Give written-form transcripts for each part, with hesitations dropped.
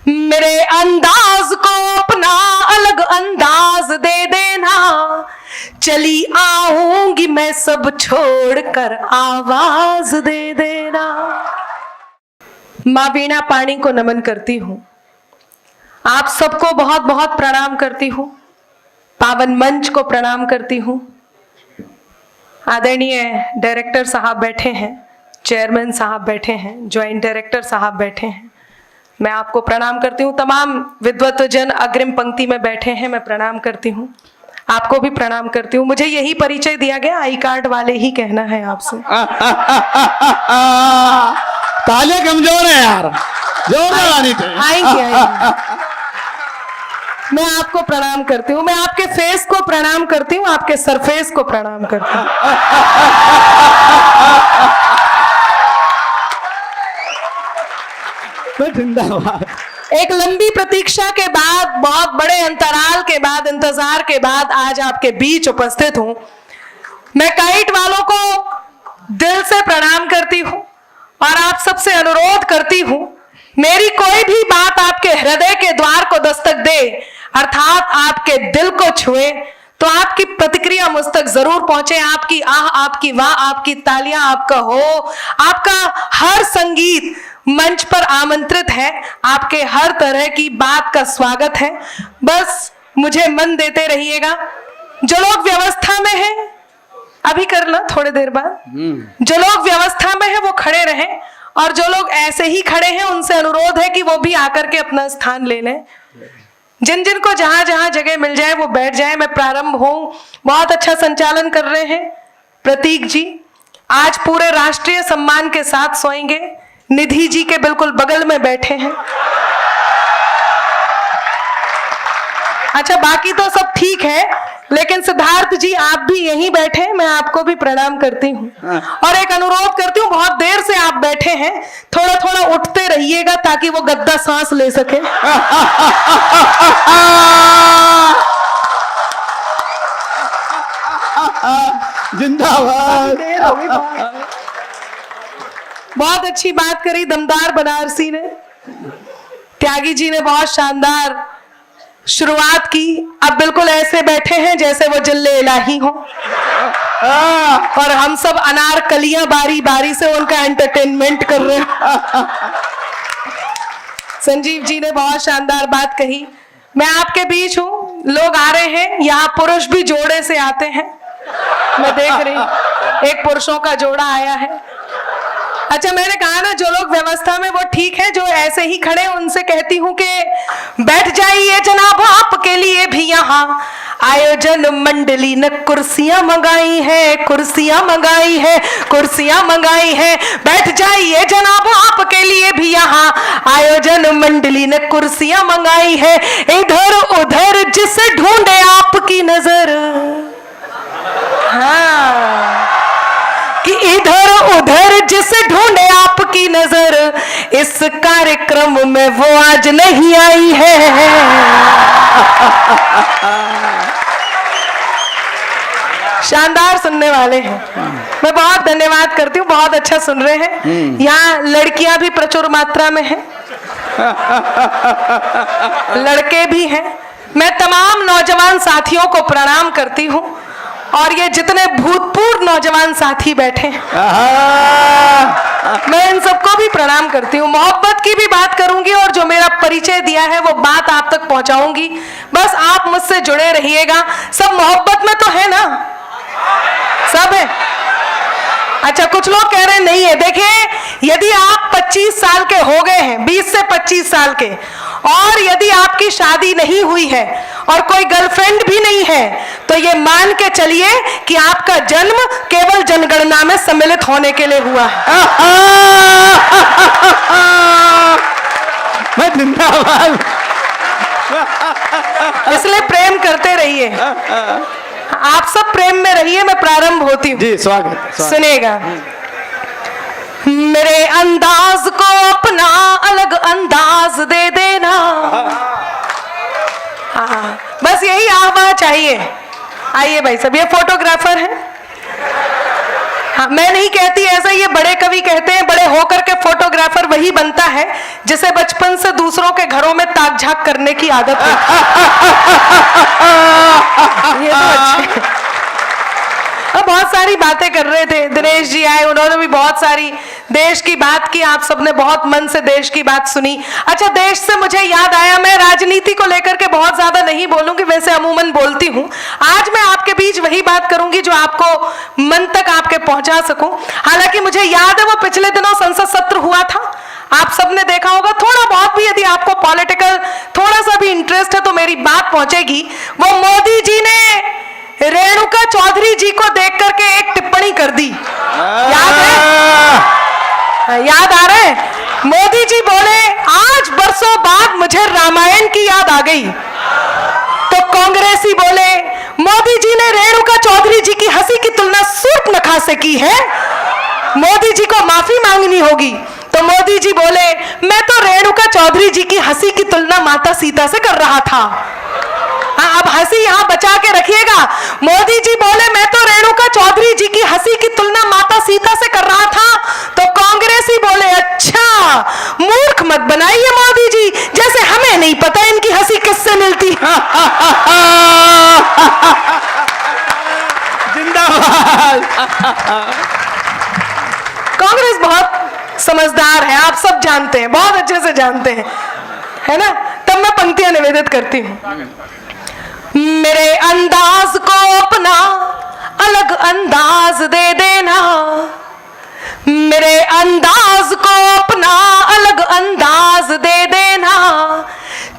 मेरे अंदाज को अपना अलग अंदाज दे देना, चली आऊंगी मैं सब छोड़कर आवाज दे देना। माँ वीणा पाणी को नमन करती हूँ, आप सबको बहुत बहुत प्रणाम करती हूँ, पावन मंच को प्रणाम करती हूँ। आदरणीय डायरेक्टर साहब बैठे हैं, चेयरमैन साहब बैठे हैं, ज्वाइंट डायरेक्टर साहब बैठे हैं, मैं आपको प्रणाम करती हूँ। तमाम विद्वत जन अग्रिम पंक्ति में बैठे हैं, मैं प्रणाम करती हूँ, आपको भी प्रणाम करती हूँ। मुझे यही परिचय दिया गया, आई कार्ड वाले ही कहना है आपसे। तालियां कमजोर है यार, जोर लगानी चाहिए। आएंगे। मैं आपको प्रणाम करती हूँ, मैं आपके फेस को प्रणाम करती हूँ, आपके सरफेस को प्रणाम करती हूँ। जिंदाबाद। एक लंबी प्रतीक्षा के बाद, बहुत बड़े अंतराल के बाद, इंतजार के बाद आज आपके बीच उपस्थित हूं। मैं काइट वालों को दिल से प्रणाम करती हूं और आप सबसे अनुरोध करती हूं, मेरी कोई भी बात आपके हृदय के द्वार को दस्तक दे, अर्थात आपके दिल को छुए, तो आपकी प्रतिक्रिया मुझ तक जरूर पहुंचे। आपकी आह, आपकी वाह, आपकी तालियां, आपका हो, आपका हर संगीत मंच पर आमंत्रित है, आपके हर तरह की बात का स्वागत है। बस मुझे मन देते रहिएगा। जो लोग व्यवस्था में हैं, अभी कर लो थोड़ी देर बाद, जो लोग व्यवस्था में हैं वो खड़े रहें, और जो लोग ऐसे ही खड़े हैं उनसे अनुरोध है कि वो भी आकर के अपना स्थान ले लें। जिन जिन को जहां जहां जगह मिल जाए वो बैठ जाए। मैं प्रारंभ हूं, बहुत अच्छा संचालन कर रहे हैं प्रतीक जी, आज पूरे राष्ट्रीय सम्मान के साथ सोएंगे, निधि जी के बिल्कुल बगल में बैठे हैं। अच्छा, बाकी तो सब ठीक है, लेकिन सिद्धार्थ जी आप भी यहीं बैठे हैं, मैं आपको भी प्रणाम करती हूँ और एक अनुरोध करती हूँ, बहुत देर से आप बैठे हैं, थोड़ा थोड़ा उठते रहिएगा ताकि वो गद्दा सांस ले सके। जिंदाबाद। बहुत अच्छी बात करी दमदार बनारसी ने, त्यागी जी ने बहुत शानदार शुरुआत की। अब बिल्कुल ऐसे बैठे हैं जैसे वो जल्ले इलाही हो, और हम सब अनारकलियां बारी बारी से उनका एंटरटेनमेंट कर रहे हैं। संजीव जी ने बहुत शानदार बात कही। मैं आपके बीच हूँ, लोग आ रहे हैं, यहाँ पुरुष भी जोड़े से आते हैं, मैं देख रही एक पुरुषों का जोड़ा आया है। अच्छा, मैंने कहा ना, जो लोग व्यवस्था में वो ठीक है, जो ऐसे ही खड़े उनसे कहती हूँ कि बैठ जाइए जनाब, आपके लिए भी यहाँ आयोजन मंडली ने कुर्सियां मंगाई है, कुर्सियां मंगाई है, कुर्सियां मंगाई है। बैठ जाइए जनाब, आपके लिए भी यहाँ आयोजन मंडली ने कुर्सियां मंगाई है। इधर उधर जिसे ढूंढे आपकी नजर, हाँ, कि इधर उधर जिसे ढूंढे आपकी नजर, इस कार्यक्रम में वो आज नहीं आई है। शानदार सुनने वाले हैं, मैं बहुत धन्यवाद करती हूँ, बहुत अच्छा सुन रहे हैं। यहाँ लड़कियां भी प्रचुर मात्रा में हैं, लड़के भी हैं। मैं तमाम नौजवान साथियों को प्रणाम करती हूँ, और ये जितने भूतपूर्व नौजवान साथी बैठे हैं, मैं इन सबको भी प्रणाम करती हूँ। मोहब्बत की भी बात करूंगी और जो मेरा परिचय दिया है वो बात आप तक पहुंचाऊंगी। बस आप मुझसे जुड़े रहिएगा। सब मोहब्बत में तो है ना, सब है। अच्छा, कुछ लोग कह रहे हैं नहीं है। देखिए, यदि आप 25 साल के हो गए हैं, 20 से 25 साल के, और यदि आपकी शादी नहीं हुई है और कोई गर्लफ्रेंड भी नहीं है, तो ये मान के चलिए कि आपका जन्म केवल जनगणना में सम्मिलित होने के लिए हुआ है। मैं जिंदाबाद। इसलिए प्रेम करते रहिए, आप सब प्रेम में रहिए। मैं प्रारंभ होती हूँ जी, स्वागत। सुनेगा। मेरे अंदाज को अपना अलग अंदाज दे देना, हाँ, बस यही आवाज चाहिए। आइए भाई सब, ये फोटोग्राफर है, हाँ, मैं नहीं कहती ऐसा, ये बड़े कवि कहते हैं। बड़े होकर के फोटोग्राफर वही बनता है जिसे बचपन से दूसरों के घरों में ताक झाक करने की आदत है। ये तो अच्छे। अब बहुत सारी बातें कर रहे थे, दिनेश जी आए, उन्होंने भी बहुत सारी देश की बात की, आप सबने बहुत मन से देश की बात सुनी। अच्छा, देश से मुझे याद आया, मैं राजनीति को लेकर के बहुत ज्यादा नहीं बोलूंगी, वैसे अमूमन बोलती हूँ। आज मैं आपके बीच वही बात करूंगी जो आपको मन तक आपके पहुंचा सकूं। हालांकि मुझे याद है वो पिछले दिनों संसद सत्र हुआ था, आप सबने देखा होगा। थोड़ा बहुत भी यदि आपको पॉलिटिकल थोड़ा सा भी इंटरेस्ट है तो मेरी बात पहुंचेगी। वो मोदी जी ने रेणुका चौधरी जी को देख करके एक टिप्पणी कर दी, याद है? याद आ रहा है? मोदी जी बोले, आज बरसों बाद मुझे रामायण की याद आ गई। तो कांग्रेसी बोले, मोदी जी ने रेणुका चौधरी जी की हंसी की तुलना सूर्पनखा से की है, मोदी जी को माफी मांगनी होगी। तो मोदी जी बोले, मैं तो रेणुका चौधरी जी की हंसी की तुलना माता सीता से कर रहा था। हाँ, अब हंसी यहाँ बचा के रखिएगा। मोदी जी बोले, मैं तो रेणुका चौधरी जी की हंसी की तुलना माता सीता से कर रहा था। तो कांग्रेसी बोले, अच्छा, मूर्ख मत बनाइए मोदी जी, जैसे हमें नहीं पता इनकी हंसी किससे मिलती। जिंदाबाद। कांग्रेस बहुत समझदार है, आप सब जानते हैं, बहुत अच्छे से जानते हैं, है ना? तब मैं पंक्तियां निवेदित करती हूँ। मेरे अंदाज को अपना अलग अंदाज दे देना, मेरे अंदाज को अपना अलग अंदाज दे देना,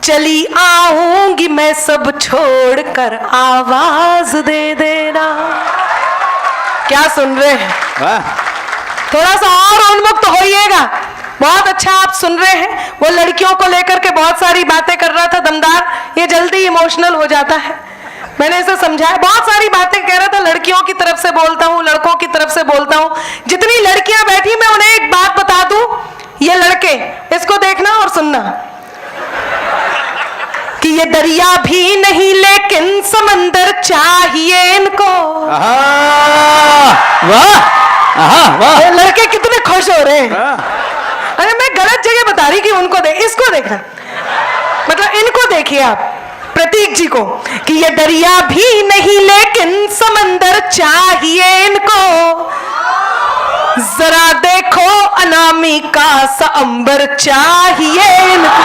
चली आऊंगी मैं सब छोड़कर आवाज दे देना। क्या सुन रहे हैं? थोड़ा सा और उन्मुक्त होइएगा। बहुत अच्छा आप सुन रहे हैं। वो लड़कियों को लेकर के बहुत सारी बातें कर रहा था दमदार, ये जल्दी इमोशनल हो जाता है, मैंने इसे समझाया। बहुत सारी बातें कह रहा था, लड़कियों की तरफ से बोलता हूँ, लड़कों की तरफ से बोलता हूँ। जितनी लड़कियां बैठी, मैं उन्हें एक बात बता दूं, ये लड़के इसको देखना और सुनना कि ये दरिया भी नहीं लेकिन समंदर चाहिए इनको। वाह, लड़के कितने खुश हो रहे हैं। अरे मैं गलत जगह बता रही कि उनको देख, इसको देखना, मतलब इनको देखिए आप, प्रतीक जी को, कि ये दरिया भी नहीं लेकिन समंदर चाहिए इनको, जरा देखो अनामिका सा अंबर चाहिए इनको।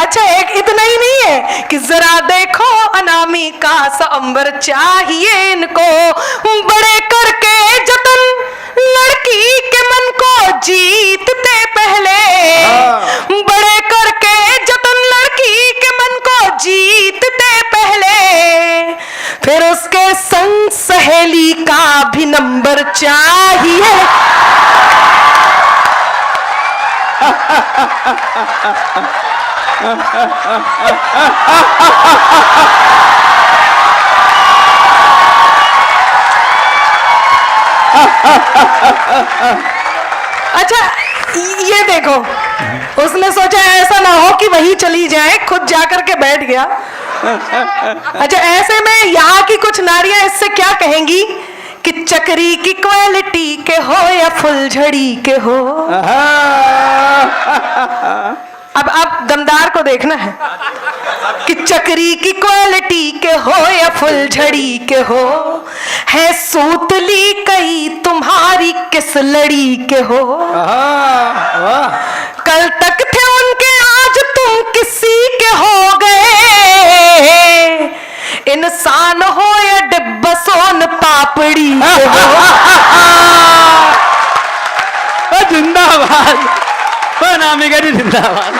अच्छा, एक इतना ही नहीं है कि जरा देखो अनामिका सा अंबर चाहिए इनको, बड़े करके जतन लड़की के मन को जीतते पहले, बड़े करके जतन लड़की के मन को जीतते पहले, फिर उसके संग सहेली का भी नंबर चाहिए। अच्छा, ये देखो, उसने सोचा ऐसा ना हो कि वही चली जाए, खुद जाकर के बैठ गया। अच्छा, ऐसे में यहाँ की कुछ नारियां इससे क्या कहेंगी कि चक्री की क्वालिटी के हो या फुलझड़ी के हो। अब दमदार को देखना है कि चक्री की क्वालिटी के हो या फुलझड़ी के हो, है सूतली कई तुम्हारी किस लड़ी के हो। कल तक थे उनके, आज तुम किसी के हो गए, इंसान हो या डिब्बा सोन पापड़ी के हो। जिंदाबाद, अनामिका जी जिंदाबाद।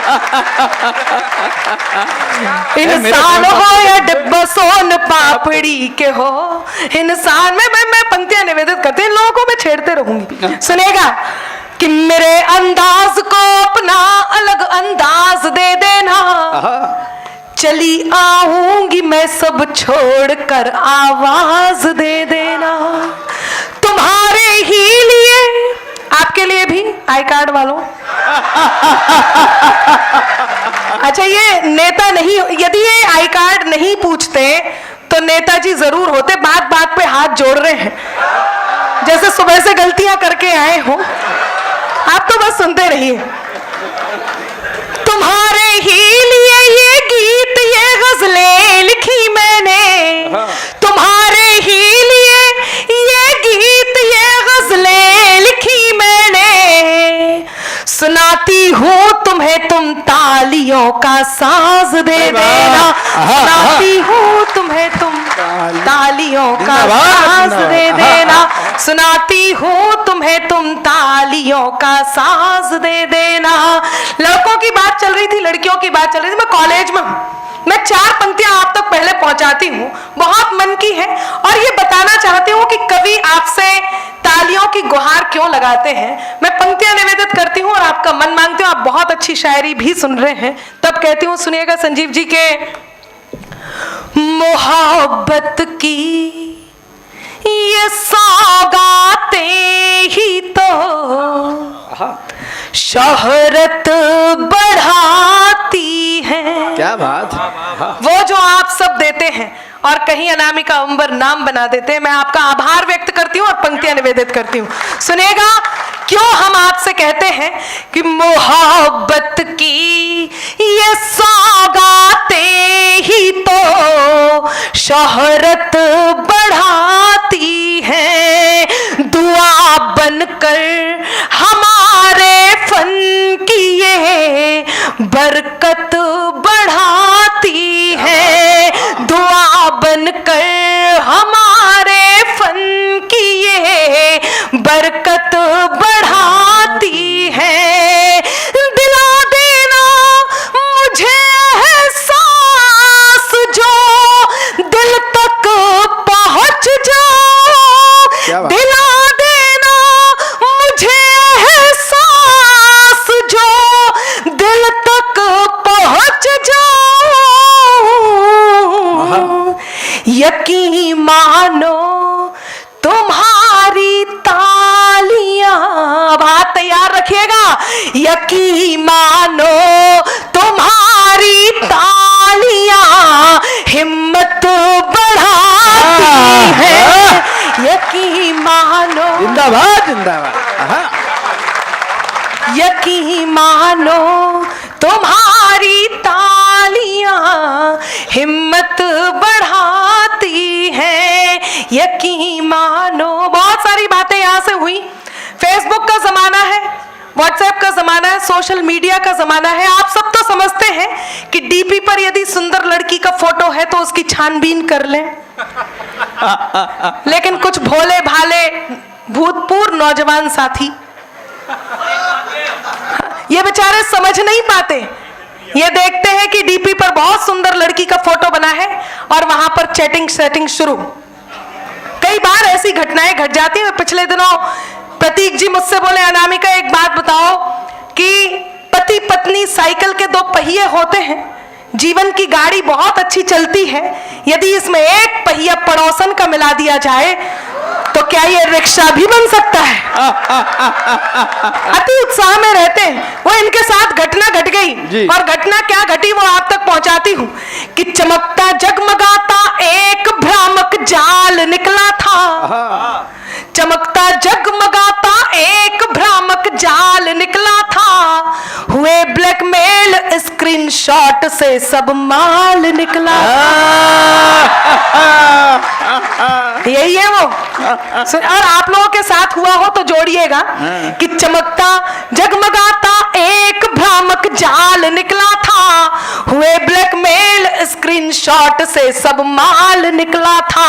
इंसान हो या डिब्बा सोन पापड़ी के हो, इंसान में मैं पंक्तियां निवेदित करती हूँ, लोगों को मैं छेड़ते रहूंगी, सुनेगा कि मेरे अंदाज को अपना अलग अंदाज दे देना, चली आऊंगी मैं सब छोड़कर आवाज दे देना, तुम्हारे ही लिए, आपके लिए भी, आई कार्ड वालों। अच्छा, ये नेता नहीं, यदि ये आई कार्ड नहीं पूछते पूछते तो नेताजी जरूर होते। बात बात पे हाथ जोड़ रहे हैं, जैसे सुबह से गलतियां करके आए हो। आप तो बस सुनते रहिए। तुम्हारे ही लिए ये गीत ये गजलें लिखी मैंने, तुम्हारे ही लिए ये गीत ये गजलें लिखी मैंने, सुनाती हूँ तुम्हें तुम तालियों का साज दे देना, सुनाती हूँ तुम्हें तुम तालियों का साज दे देना, सुनाती हूँ तुम्हें तुम तालियों का साज दे देना। लड़कों की बात चल रही थी, लड़कियों की बात चल रही थी। मैं कॉलेज में हूँ, मैं 4 पंक्तियां आप तक पहले पहुंचाती हूँ, बहुत मन की है और ये बताना चाहती हूँ कि कवि आपसे तालियों की गुहार क्यों लगाते हैं। मैं पंक्तियां निवेदित करती हूँ और आपका मन मांगती हूँ। आप बहुत अच्छी शायरी भी सुन रहे हैं, तब कहती हूँ, सुनिएगा संजीव जी के। मोहब्बत की ये सौगातें ही तो शोहरत बढ़ाती है। क्या बात। वो जो आप सब देते हैं और कहीं अनामिका अंबर नाम बना देते हैं। मैं आपका आभार व्यक्त करती हूँ और पंक्तियां निवेदित करती हूँ। सुनेगा क्यों हम आपसे कहते हैं कि मोहब्बत की ये सौगातें ही तो शोहरत बढ़ाती है, दुआ बनकर हमारे फन की ये बरकत बढ़ाती है, दुआ बनकर हमारे फन की ये बरकत बढ़ाती है। दिला देना मुझे एहसास जो दिल तक पहुंच जाओ, दिला देना मुझे एहसास जो दिल तक पहुंच जाओ, यकीन मानो तुम्हारी तालियां, अब हाथ तैयार रखिएगा, यकीन मानो तुम्हारी तालियां हिम्मत बढ़ाती है, यकीन मानो, जिंदाबाद जिंदाबाद। यकीन मानो तुम्हारी तालियां हिम्मत बढ़ाती है, यकीन मानो। बहुत सारी बातें यहाँ से हुई। फेसबुक का जमाना है, व्हाट्सएप का जमाना है, सोशल मीडिया का जमाना है। आप सब तो समझते हैं कि डीपी पर यदि सुंदर लड़की का फोटो है तो उसकी छानबीन कर लें, लेकिन कुछ भोले भाले भूतपूर्व नौजवान साथी ये बेचारे समझ नहीं पाते। ये देखते हैं कि डीपी पर बहुत सुंदर लड़की का फोटो बना है और वहां पर चैटिंग सेटिंग शुरू। कई बार ऐसी घटनाएं घट जाती हैं। पिछले दिनों प्रतीक जी मुझसे बोले, अनामिका एक बात बताओ कि पति पत्नी साइकिल के 2 पहिए होते हैं, जीवन की गाड़ी बहुत अच्छी चलती है, यदि इसमें एक पहिया पड़ोसन का मिला दिया जाए तो क्या ये रिक्शा भी बन सकता है? अति उत्साह में रहते हैं वो। इनके साथ घटना घट गई और घटना क्या घटी वो आप तक पहुंचाती हूँ कि चमकता जगमगाता एक भ्रामक जाल निकला था, चमकता जगमगाता एक भ्रामक जाल निकला था, हुए ब्लैकमेल स्क्रीनशॉट से सब माल निकला। यही है वो। और आप लोगों के साथ हुआ हो तो जोड़िएगा कि चमकता जगमगाता एक भ्रामक जाल निकला था, हुए ब्लैकमेल स्क्रीनशॉट से सब माल निकला था,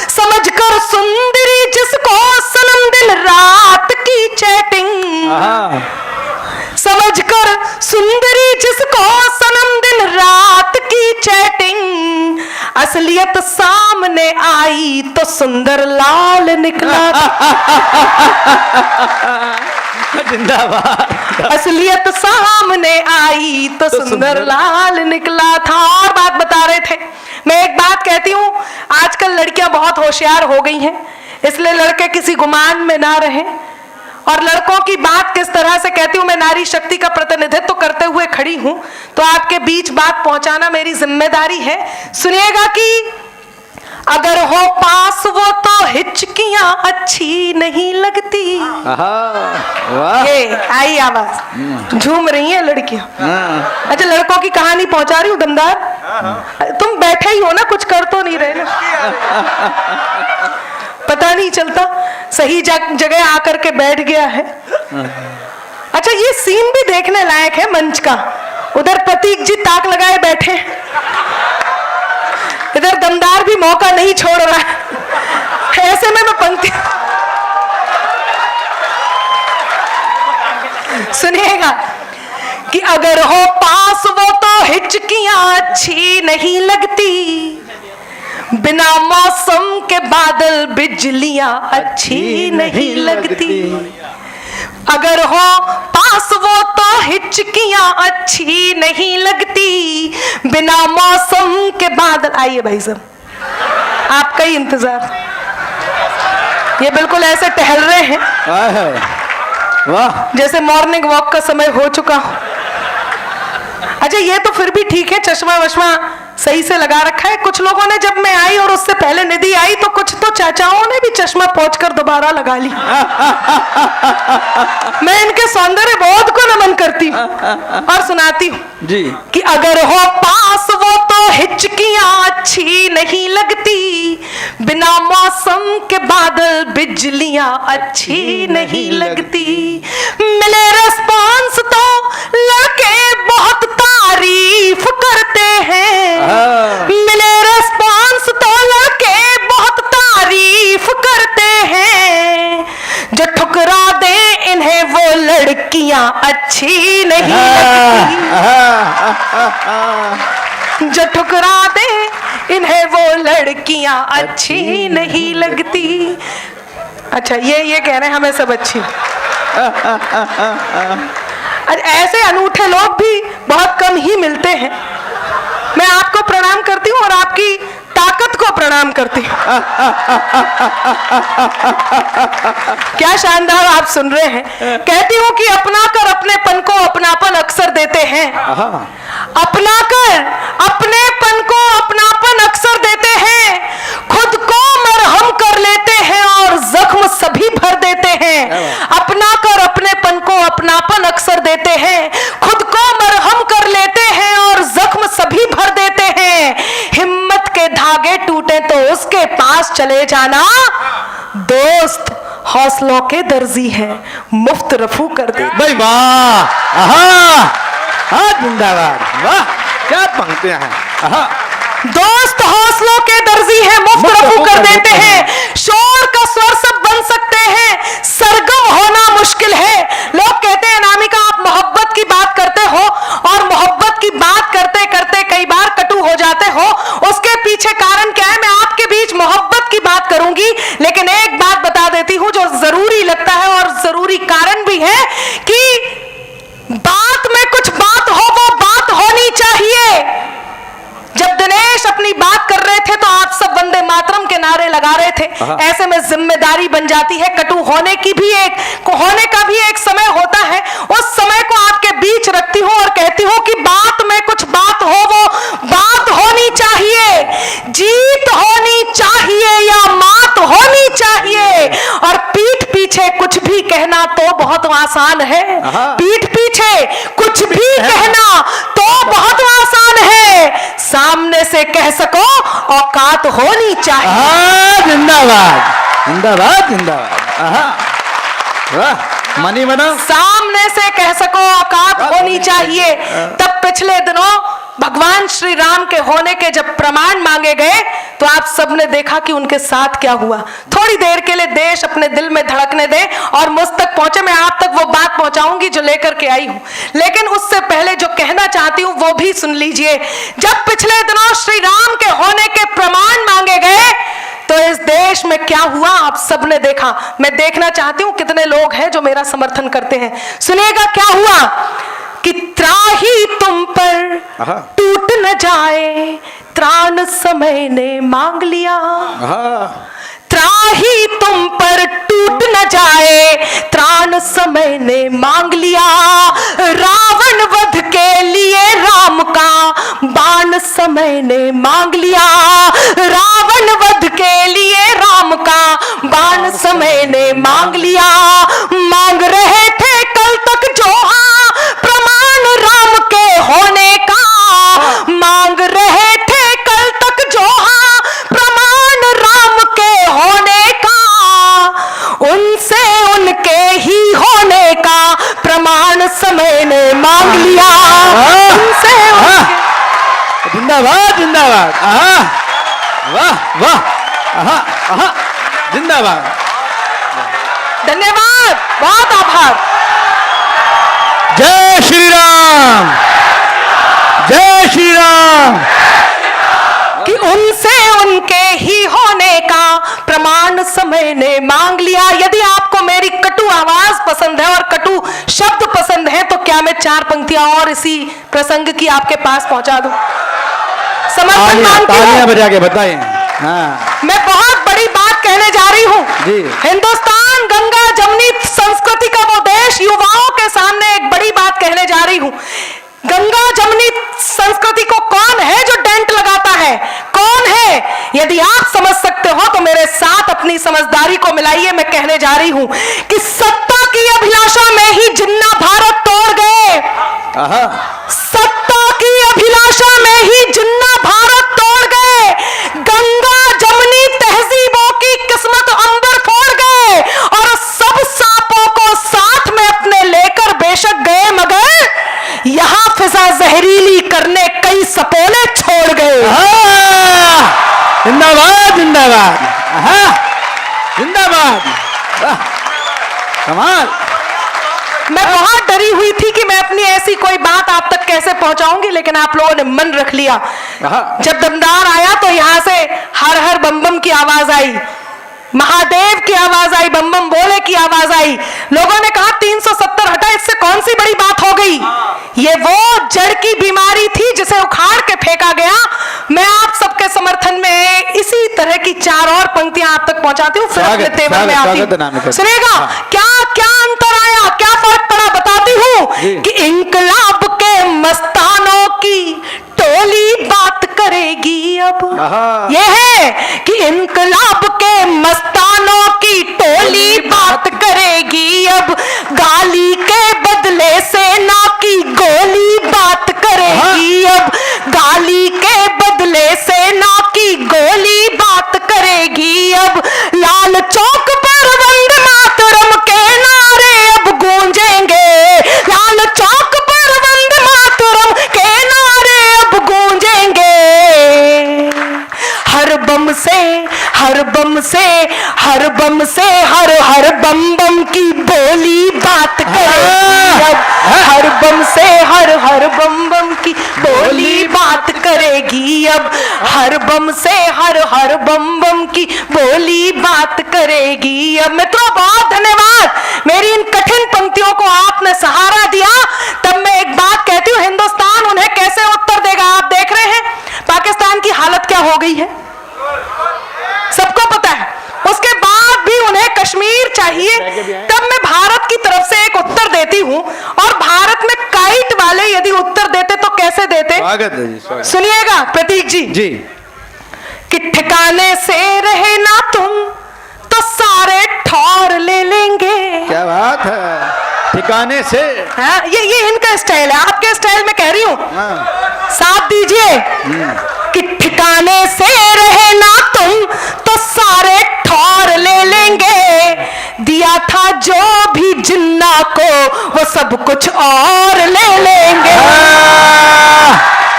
समझकर सुंदरी जिसको सनम दिल रात की चैटिंग, समझकर सुंदरी जिसको सनम दिन रात की चैटिंग, असलियत सामने आई तो सुंदर लाल निकला। जिंदाबाद। असलियत सामने आई तो सुंदर लाल निकला था। और बात बता रहे थे, मैं एक बात कहती हूँ, आजकल लड़कियां बहुत होशियार हो गई हैं, इसलिए लड़के किसी गुमान में ना रहें और लड़कों की बात किस तरह से कहती हूँ। मैं नारी शक्ति का प्रतिनिधित्व करते हुए खड़ी हूं, तो आपके बीच बात पहुंचाना मेरी जिम्मेदारी है। सुनिएगा कि अगर हो पास वो तो हिचकियां अच्छी नहीं लगती। वाह। ये आई आवाज, झूम रही है लड़कियां। अच्छा, लड़कों की कहानी पहुंचा रही हूँ दमदार। तुम बैठे ही हो ना, कुछ कर तो नहीं रहे ना। पता नहीं चलता, सही जगह आकर के बैठ गया है। अच्छा, ये सीन भी देखने लायक है मंच का। उधर प्रतीक जी ताक लगाए बैठे, इधर दमदार भी मौका नहीं छोड़ रहा है। ऐसे में मैं पंक्ति सुनिएगा कि अगर हो पास वो तो हिचकियां अच्छी नहीं लगती, बिना मौसम के बादल बिजलियां अच्छी नहीं लगती। अगर हो पास वो तो हिचकियां अच्छी नहीं लगती, बिना मौसम के बादल। आइए भाई साहब, आपका ही इंतजार। ये बिल्कुल ऐसे टहल रहे हैं वाह, जैसे मॉर्निंग वॉक का समय हो चुका हो। अच्छा, ये तो फिर भी ठीक है, चश्मा वश्मा सही से लगा रखा है। कुछ लोगों ने, जब मैं आई और उससे पहले निधि आई, तो कुछ तो चाचाओं ने भी चश्मा पोंछकर दोबारा लगा ली। मैं इनके सौंदर्य बोध को नमन करती हूँ और सुनाती हूँ जी कि अगर हो पास वो तो हिचकियां अच्छी नहीं लगती, बिना मौसम के बादल बिजलियां अच्छी नहीं लगती। मिले रिस्पॉन्स तो लड़के बहुत तारीफ करते हैं, मिले रिस्पॉन्स तो लड़के बहुत तारीफ करते हैं। जो ठुकरा दे इन्हें वो लड़कियां अच्छी नहीं लगती, जो ठुकरा दे इन्हें वो लड़कियां अच्छी नहीं लगती। अच्छा, ये कह रहे हैं हमें सब अच्छी। ऐसे अनूठे लोग भी बहुत कम ही मिलते हैं। मैं आपको प्रणाम करती हूँ और आपकी ताकत को प्रणाम करती हूँ। क्या शानदार आप सुन रहे हैं। कहती हूँ कि अपना कर अपनेपन को अपनापन अक्सर देते हैं, अपना कर अपनेपन को अपनापन अक्सर देते हैं। खुद को मरहम कर लेते हैं और जख्म सभी भर देते हैं। अपना कर अपनेपन को अपनापन अक्सर देते हैं, खुद को मरहम कर लेते हैं और जख्म सभी भर देते हैं। हिम्मत के धागे टूटे तो उसके पास चले जाना, दोस्त हौसलों के दर्जी हैं, मुफ्त रफू कर दे। भाई वाह, हाँ जिंदाबाद, वाह क्या पंक्तियां हैं। दोस्त हौसलों के दर्जी हैं, मुफ्त रफू कर देते हैं। शोर का स्वर सब बन सकते हैं, सरगम होना मुश्किल है। लोग कहते हैं अनामिका आप मोहब्बत की बात करते हो और मोहब्बत की बात करते करते कई बार कटु हो जाते हो, उसके पीछे कारण क्या है? मैं आपके बीच मोहब्बत की बात करूंगी, लेकिन एक बात बता देती हूं जो जरूरी लगता है और जरूरी कारण भी है कि बात में कुछ बात हो, वो बात होनी चाहिए। जब दिनेश अपनी बात कर रहे थे तो आप सब वंदे मातरम के नारे लगा रहे थे। ऐसे में जिम्मेदारी बन जाती है, कटु होने का भी एक समय होता है। उस समय को आपके बीच रखती हूं और कहती हूं कि बात में कुछ बात हो, वो बात होनी चाहिए। जीत होनी चाहिए या मात होनी चाहिए। और पीठ पीछे कुछ भी कहना तो बहुत आसान है, पीठ पीछे कुछ भी कहना तो बहुत आसान है, सामने से कह सको औकात होनी चाहिए। जिंदाबाद जिंदाबाद जिंदाबाद, वाह मनी बना। सामने से कह सको औकात होनी चाहिए। तब पिछले दिनों भगवान श्री राम के होने के जब प्रमाण मांगे गए तो आप सबने देखा कि उनके साथ क्या हुआ। थोड़ी देर के लिए देश अपने दिल में धड़कने दे और मुझ तक पहुंचे, मैं आप तक वो बात पहुंचाऊंगी जो लेकर के आई हूं। लेकिन उससे पहले जो कहना चाहती हूं वो भी सुन लीजिए। जब पिछले दिनों श्री राम के होने के प्रमाण मांगे गए तो इस देश में क्या हुआ आप सबने देखा। मैं देखना चाहती हूं कितने लोग हैं जो मेरा समर्थन करते हैं। सुनिएगा क्या हुआ कि त्राही तुम पर टूट न जाए, त्राण समय ने मांग लिया। त्राही तुम पर टूट न जाए, त्राण बाण समय ने मांग लिया रावण वध के लिए राम का, बाण समय ने मांग लिया रावण वध के लिए राम का, बाण समय ने मांग लिया। मांग रहे थे कल तक जोहा प्रमाण राम के होने का, मांग रहे थे कल तक जोहा प्रमाण राम के होने का, उनसे उनके ही होने का प्रमाण समय ने मांग लिया। उनसे जिंदाबाद जिंदाबाद, वाह वाह, जिंदाबाद। धन्यवाद, बहुत आभार। जय श्री राम, जय श्री राम। कि उनसे उनके ही होने का प्रमाण समय ने मांग लिया। यदि आपको मेरी कटु आवाज पसंद है और कटु शब्द पसंद है तो क्या मैं 4 पंक्तियां और इसी प्रसंग की आपके पास पहुंचा दूं? समर्थन मांगती हूं। तालियां बजा के बताएं। हाँ, मैं बहुत बड़ी बात कहने जा रही हूं। जी। हिंदुस्तान गंगा जमुनी संस्कृति का वो देश, युवाओं के सामने एक बड़ी बात कहने जा रही हूं। गंगा जमुनी संस्कृति को कौन है जो डेंट लगाता है? कौन है? यदि आप समझ सकते हो तो मेरे साथ अपनी समझदारी को मिलाइए। मैं कहने जा रही हूं कि सत्ता की अभिलाषा में ही जिन्ना भारत तोड़ गए। सत्ता की अभिलाषा में ही जिन्ना भारत तोड़ गए। गंगा जमुनी तहजीबों की किस्मत अंबर फोड़ गए और सब सांपों को साथ में अपने लेकर बेशक गए, मगर यहां फिजा जहरीली करने कई सपोले छोड़ गए। जिंदाबाद जिंदाबाद, जिंदाबाद, कमाल। मैं बहुत डरी हुई थी कि मैं अपनी ऐसी कोई बात आप तक कैसे पहुंचाऊंगी, लेकिन आप लोगों ने मन रख लिया। जब दमदार आया तो यहां से हर हर बम बम की आवाज आई, महादेव की आवाज आई, बम बम बोले की आवाज आई। लोगों ने कहा 370 हटा, इससे कौन सी बड़ी बात हो गई? ये वो जड़ की बीमारी थी जिसे उखाड़ के फेंका गया। मैं आप सबके समर्थन में इसी तरह की 4 और पंक्तियां आप तक पहुंचाती हूँ, फिर अपने तेवर में आती हूँ। सुनेगा क्या क्या अंतर आया, क्या फर्क पड़ा, बताती हूँ कि इंकलाब के मस्तानों की टोली बात करेगी अब। यह है कि इंकलाब के मस्तानों की टोली बात करेगी अब, गाली के बदले सेना की गोली बात करेगी अब, गाली के बदले सेना की गोली बात करेगी अब। लाल चौक पर वंदे मातरम के नारे अब गूंजेंगे, लाल चौक पर वंदे मातरम के नारे अब गूंजेंगे। हर बम से हर बम से हर बम से हर हर बम बम की बोली बात करेगी अब, हर बम से हर हर बम बम की बोली बात करेगी अब, हर बम से हर हर बम बम की बोली बात करेगी अब। मित्रों, बहुत धन्यवाद। मेरी इन कठिन पंक्तियों को आपने सहारा दिया। तब मैं एक बात कहती हूँ, हिंदुस्तान उन्हें कैसे उत्तर देगा? आप देख रहे हैं पाकिस्तान की हालत क्या हो गई है, सबको पता है। उसके बाद भी उन्हें कश्मीर चाहिए। तब मैं भारत की तरफ से एक उत्तर देती हूं, और भारत में काइट वाले यदि उत्तर देते तो कैसे देते? स्वागत है जी, स्वागत। सुनिएगा प्रतीक जी, जी। कि ठिकाने से रहे ना तुम तो सारे ठौर ले लेंगे। क्या बात है, ठिकाने से। हाँ, ये इनका स्टाइल है, आपके स्टाइल में कह रही हूं। साथ दीजिए कि ठिकाने से रहे ना तुम तो सारे ठौर ले लेंगे, दिया था जो भी जिन्ना को वो सब कुछ और ले लेंगे।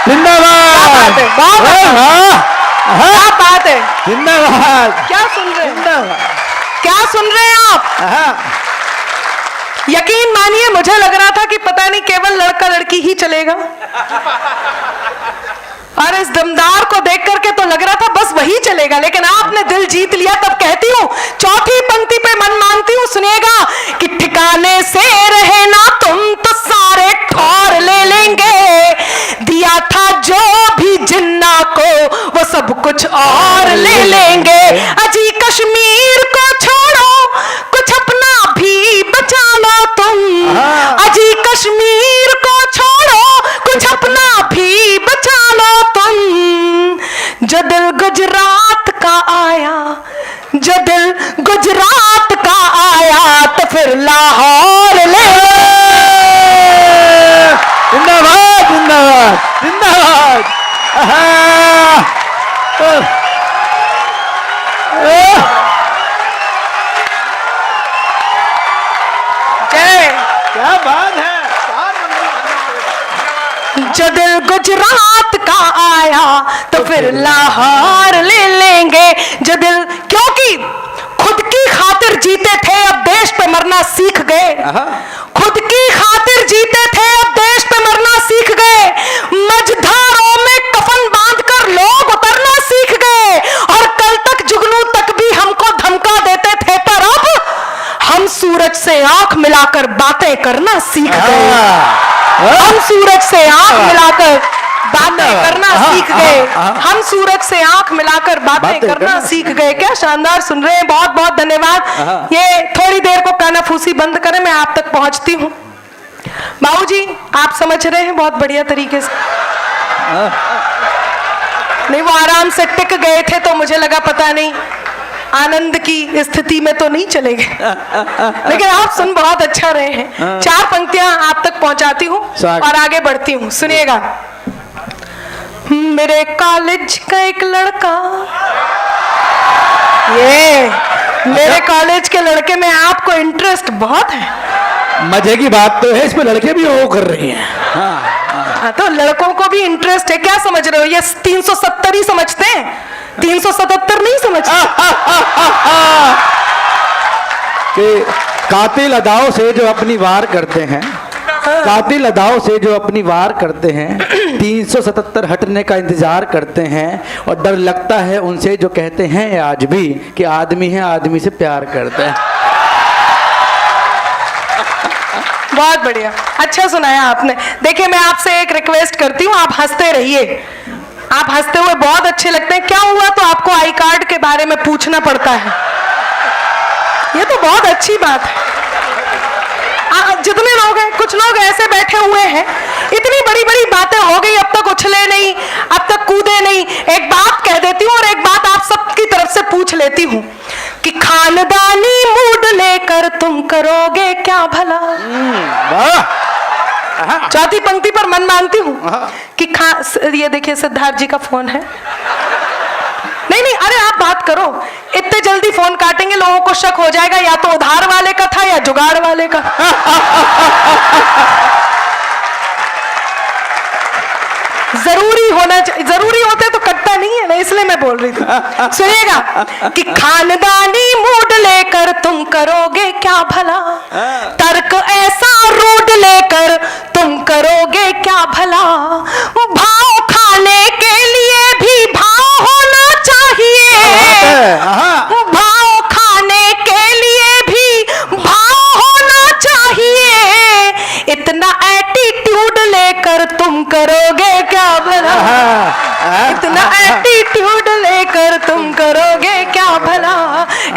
जिंदाबाद, क्या बात है, जिंदाबाद। क्या सुन रहे हैं, क्या सुन रहे हैं आप? यकीन मानिए, मुझे लग रहा था कि पता नहीं केवल लड़का लड़की ही चलेगा, और इस दमदार को देख करके तो लग रहा था बस वही चलेगा, लेकिन आपने दिल जीत लिया। तब कहती हूँ, चौथी पंक्ति पे मन मानती हूँ, सुनिएगा कि ठिकाने से रहे ना तुम तो सारे ठौर ले लेंगे, दिया था जो भी जिन्ना को वो सब कुछ और ले लेंगे। अजी कश्मीर को छोड़ो, कुछ अपना भी बचा लो, फिर लाहौर ले। जिंदाबाद जिंदाबाद जिंदाबाद। जय। क्या बात है। जो दिल गुजरात का आया तो फिर लाहौर ले लेंगे। जो दिल, क्योंकि खुद की खातिर जीते थे अब देश पे मरना सीख गए। खुद की खातिर जीते थे अब देश पे मरना सीख गए। मझधारों में कफन बांधकर लोग उतरना सीख गए। और कल तक जुगनू तक भी हमको धमका देते थे, पर अब हम सूरज से आंख मिलाकर बातें करना सीख गए। हम सूरज से आंख मिलाकर बातें करना सीख गए। हम सूरज से आंख मिलाकर बातें करना सीख गए। क्या शानदार सुन रहे हैं, बहुत बहुत धन्यवाद। ये थोड़ी देर को कानाफूसी बंद करें, मैं आप तक पहुंचती हूँ। बाबूजी आप समझ रहे हैं बहुत बढ़िया तरीके से। नहीं, वो आराम से टिक गए थे तो मुझे लगा पता नहीं आनंद की स्थिति में तो नहीं चले गए, लेकिन आप सुन बहुत अच्छा रहे हैं। 4 पंक्तियां आप तक पहुंचाती हूँ और आगे बढ़ती हूँ, सुनिएगा। मेरे कॉलेज का एक लड़का, ये मेरे कॉलेज के लड़के में आपको इंटरेस्ट बहुत है। मजे की बात तो है, इसमें लड़के भी वो कर रही हैं। हाँ, तो लड़कों को भी इंटरेस्ट है। क्या समझ रहे हो, ये 370 ही समझते हैं, 377 नहीं समझते। कि कातिल अदाओं से जो अपनी वार करते हैं, कातिल अदाओं से जो अपनी वार करते हैं, 377 हटने का इंतजार करते हैं। और डर लगता है उनसे जो कहते हैं आज भी कि आदमी है आदमी से प्यार करते हैं। बहुत बढ़िया, अच्छा सुनाया आपने। देखिए मैं आपसे एक रिक्वेस्ट करती हूँ, आप हंसते रहिए। आप हंसते हुए बहुत अच्छे लगते हैं। क्या हुआ तो आपको आई कार्ड के बारे में पूछना पड़ता है, ये तो बहुत अच्छी बात है। जितने लोग हैं, कुछ लोग ऐसे बैठे हुए हैं, इतनी बड़ी बड़ी बातें हो गई, अब तक उछले नहीं, अब तक कूदे नहीं। एक बात कह देती हूँ और एक बात आप सबकी तरफ से पूछ लेती हूँ कि खानदानी मूड लेकर तुम करोगे क्या भला। चौथी पंक्ति पर मन मानती हूँ कि ये देखिए सिद्धार्थ जी का फोन है। नहीं नहीं, अरे आप बात करो, इतने जल्दी फोन काटेंगे लोगों को शक हो जाएगा या तो उधार वाले का था या जुगाड़ वाले का। जरूरी होना चाहिए, जरूरी होते तो कटता नहीं है ना, इसलिए मैं बोल रही थी। सुनिएगा कि खानदानी मूड लेकर तुम करोगे क्या भला, तर्क ऐसा रूड लेकर तुम करोगे क्या भला। भाव खाने के लिए भी भाव होना चाहिए, भाव खाने के लिए भी भाव होना चाहिए। इतना एटीट्यूड लेकर तुम करोगे क्या भला, इतना एटीट्यूड लेकर तुम करोगे क्या भला,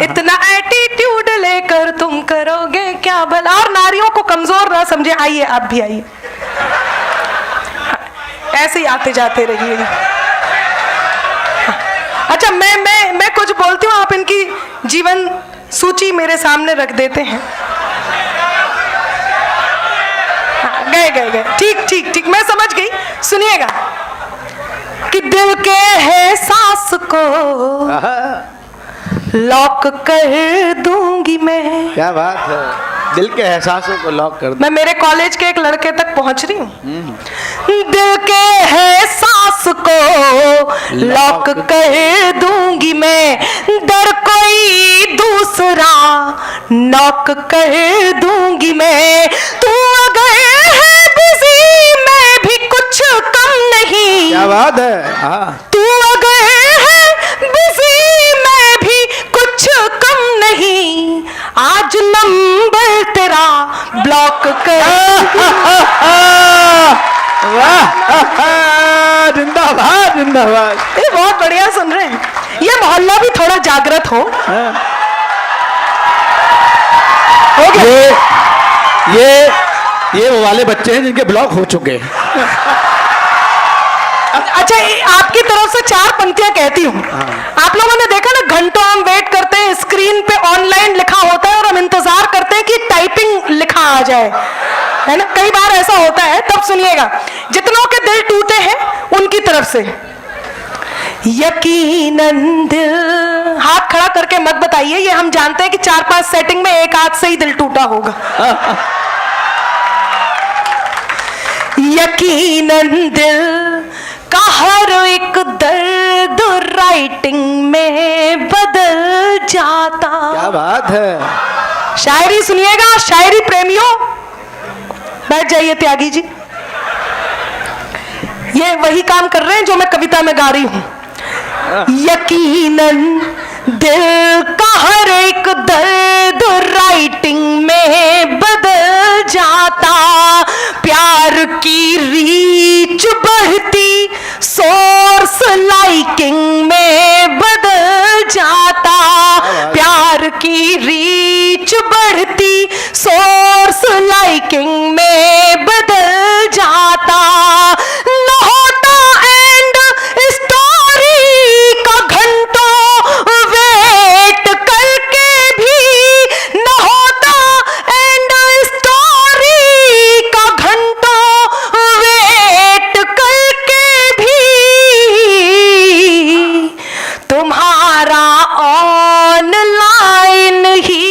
इतना एटीट्यूड लेकर तुम करोगे क्या भला। और नारियों को कमजोर ना समझे, आइए आप भी आइए, ऐसे ही आते जाते रहिएगा। अच्छा मैं कुछ बोलती हूँ, आप इनकी जीवन सूची मेरे सामने रख देते हैं। गए ठीक ठीक ठीक, मैं समझ गई। सुनिएगा कि दिल के है सांस को लॉक कर दूंगी मैं। क्या बात है, दिल के एहसासों को लॉक कर। मैं मेरे कॉलेज के एक लड़के तक पहुंच रही हूँ। दिल के है सांस को लॉक कर दूंगी मैं, दर कोई दूसरा नॉक कर दूंगी मैं। तू अगर है बिजी मैं भी कुछ कम नहीं। क्या बात है। हाँ, तू अगर है बिजी मैं भी कुछ कम नहीं। आज नंबर तेरा ब्लॉक कर। वाह, जिंदाबाद जिंदाबाद। ये बहुत बढ़िया सुन रहे हैं, ये मोहल्ला भी थोड़ा जागृत हो गया। ये वो वाले बच्चे हैं जिनके ब्लॉक हो चुके हैं। अच्छा आपकी तरफ से 4 पंक्तियां कहती हूँ। आप लोगों ने देखा ना, घंटों हम वेट करते हैं, स्क्रीन पे ऑनलाइन लिखा होता है और हम इंतजार करते हैं कि टाइप जाए, है ना। कई बार ऐसा होता है, तब सुनिएगा। जितनों के दिल टूटे हैं उनकी तरफ से यकीनन दिल, हाथ खड़ा करके मत बताइए, ये हम जानते हैं कि 4-5 सेटिंग में एक हाथ से ही दिल टूटा होगा। यकीनन दिल का हर एक दर्द राइटिंग में बदल जाता। क्या बात है। शायरी सुनिएगा, शायरी प्रेमियों बैठ जाइए। त्यागी जी ये वही काम कर रहे हैं जो मैं कविता में गा रही हूं। यकीनन दिल का हर एक दर्द राइटिंग में बदल जाता, प्यार की रीच बढ़ती सोर्स लाइकिंग में बदल जाता, प्यार की रीच बढ़ती सोर्स लाइकिंग में बदल जाता। न होता एंड स्टोरी का घंटों वेट करके भी, न होता एंड स्टोरी का घंटों वेट करके भी, तुम्हारा ऑनलाइन ही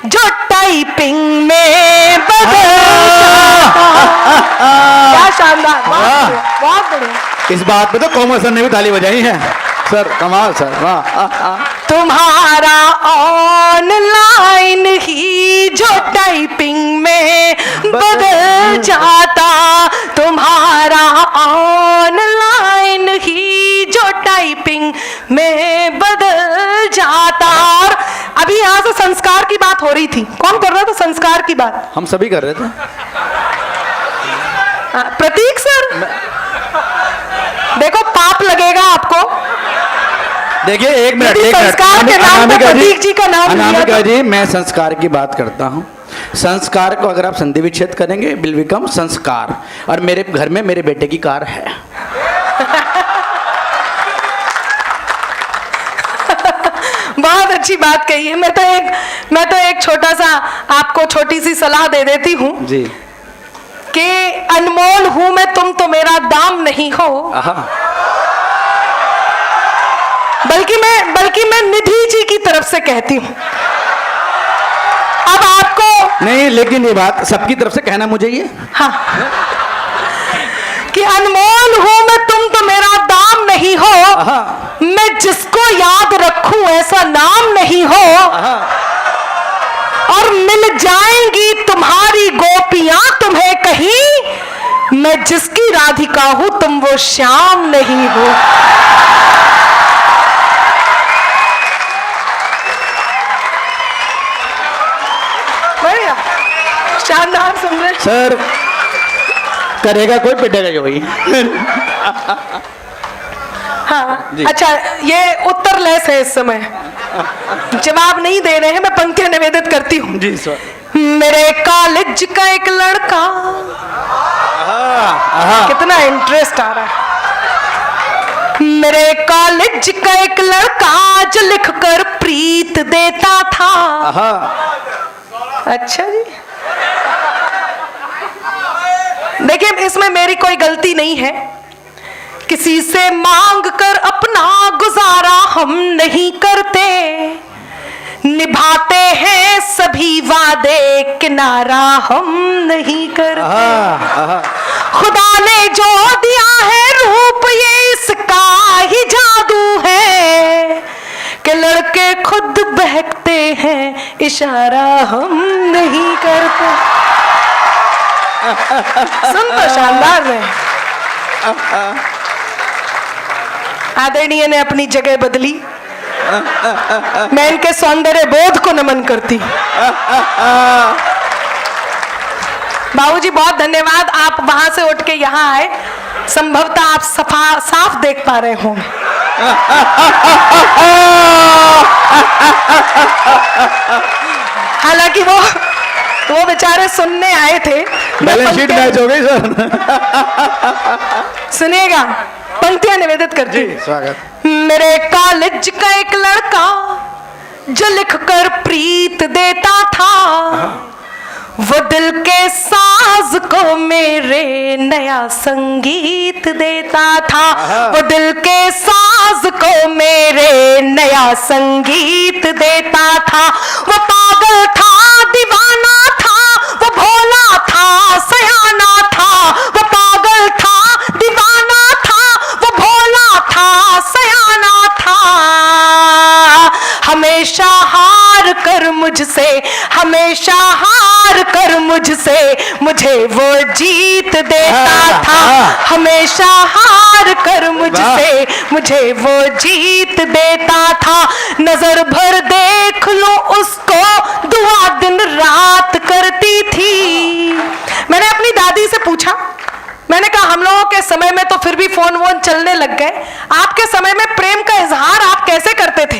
जो टाइपिंग में बदल जाता। क्या शानदार, बहुत बढ़िया। इस बात पे तो कोमल सर ने भी ताली बजाई है सर, कमाल सर, वाह। तुम्हारा ऑनलाइन ही जो टाइपिंग में बदल जाता, तुम्हारा ऑनलाइन ही जो टाइपिंग में बदल जाता। और अभी यहाँ से संस्कार की बात हो रही थी, कौन कर रहा था संस्कार की बात? हम सभी कर रहे थे। प्रतीक सर, देखो पाप लगेगा आपको। देखिए एक मिनट, संस्कार के नाम पे प्रतीक जी का नाम लिया अनामिका जी, मैं संस्कार की बात करता हूँ। संस्कार को अगर आप संधि विच्छेद करेंगे विल बिकम संस्कार, और मेरे घर में मेरे बेटे की कार है। बहुत अच्छी बात कही है। मैं तो एक छोटा सा आपको छोटी सी सलाह दे देती हूँ जी कि अनमोल हूं मैं, तुम तो मेरा दाम नहीं हो। बल्कि मैं निधि जी की तरफ से कहती हूं। अब आपको नहीं, लेकिन ये बात सबकी तरफ से कहना मुझे ये, हाँ, कि अनमोल हूं मैं, तुम तो मेरा दाम नहीं हो। मैं जिसको याद रखूं ऐसा नाम नहीं हो, और मिल जाएंगी तुम्हारी गोपियां तुम्हें कहीं, मैं जिसकी राधिका हूं तुम वो श्याम नहीं हो। बढ़िया, शानदार सुन रहे सर। करेगा कोई, पिटेगा कोई। हाँ, अच्छा, ये उत्तर लेस है, इस समय जवाब नहीं दे रहे हैं, मैं पंक्तियां निवेदित करती हूँ। जी सर। मेरे कॉलेज का एक लड़का, कितना इंटरेस्ट आ रहा है। मेरे कॉलेज का एक लड़का जो लिख कर प्रीत देता था। अच्छा जी, देखिए इसमें मेरी कोई गलती नहीं है। किसी से मांग कर अपना गुजारा हम नहीं करते, निभाते हैं सभी वादे, किनारा हम नहीं करते। खुदा ने जो दिया है रूप ये इसका ही जादू है, कि लड़के खुद बहकते हैं इशारा हम नहीं करते। सुन तो शानदार है। आदरणीय ने अपनी जगह बदली, मैं इनके सौंदर्य बोध को नमन करती। बाबूजी बहुत धन्यवाद, आप वहां से उठ के यहाँ आए, संभवतः आप साफ देख पा रहे होंगे। हालांकि वो बेचारे सुनने आए थे। बैलेंस शीट मैच हो गई सर। सुनिएगा, पंक्तियां निवेदित करती। जी स्वागत। मेरे कॉलेज का एक लड़का जो लिखकर प्रीत देता था, वो दिल के साज को मेरे नया संगीत देता था, वो दिल के साज को मेरे नया संगीत देता था। वो पागल था, दीवाना था, वो भोला था, सयाना था। वो पागल था, दीवाना था, वो भोला था, सयाना था। हमेशा हार कर मुझसे, हमेशा हार कर मुझसे मुझे वो जीत देता था। हमेशा हार कर मुझसे मुझे वो जीत देता था। नजर भर देख लो उसको, दुआ दिन रात करती थी। मैंने अपनी दादी से पूछा, मैंने कहा हम लोगों के समय में तो फिर भी फोन वोन चलने लग गए, आपके समय में प्रेम का इजहार आप कैसे करते थे?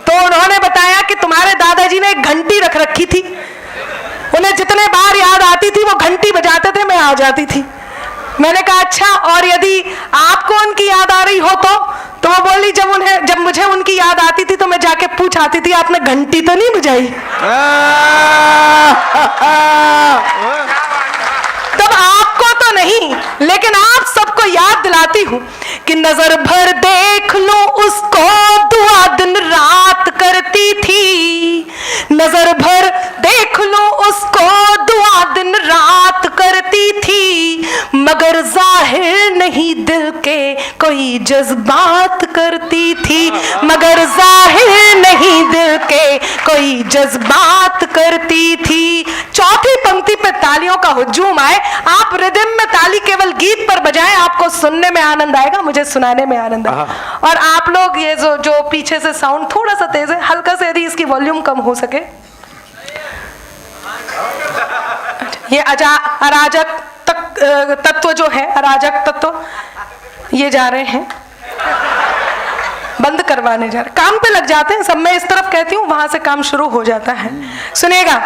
तो उन्होंने बताया कि तुम्हारे दादाजी ने एक घंटी रख रखी थी, उन्हें जितने बार याद आती थी वो घंटी बजाते थे, मैं आ जाती थी। मैंने कहा अच्छा, और यदि आपको उनकी याद आ रही हो तो वो बोली जब मुझे उनकी याद आती थी तो मैं जाके पूछ आती थी आपने घंटी तो नहीं बजाई? तब आपको तो नहीं, लेकिन आप सबको याद दिलाती हूं कि नजर भर देख लो उसको, दुआ दिन रात करती थी। नजर भर देख लो उसको, दुआ दिन रात करती थी। मगर जाहिर नहीं दिल के कोई जज्बात करती थी, मगर जाहिर नहीं दिल के कोई जज्बात करती थी। चौथी पंक्ति पे तालियों का हुजूम आए, आप रिदम में ताली केवल गीत पर बजाएं, आपको सुनने में आनंद आएगा, मुझे सुनाने में आनंद आएगा। और आप लोग ये जो पीछे से साउंड थोड़ा सा तेज है, हल्का से यदि इसकी वॉल्यूम कम हो सके। ये अराजक तत्व जो है, अराजक तत्व ये जा रहे हैं बंद करवाने जा रहे, काम पे लग जाते हैं सब। मैं इस तरफ कहती हूँ, वहां से काम शुरू हो जाता है। सुनेगा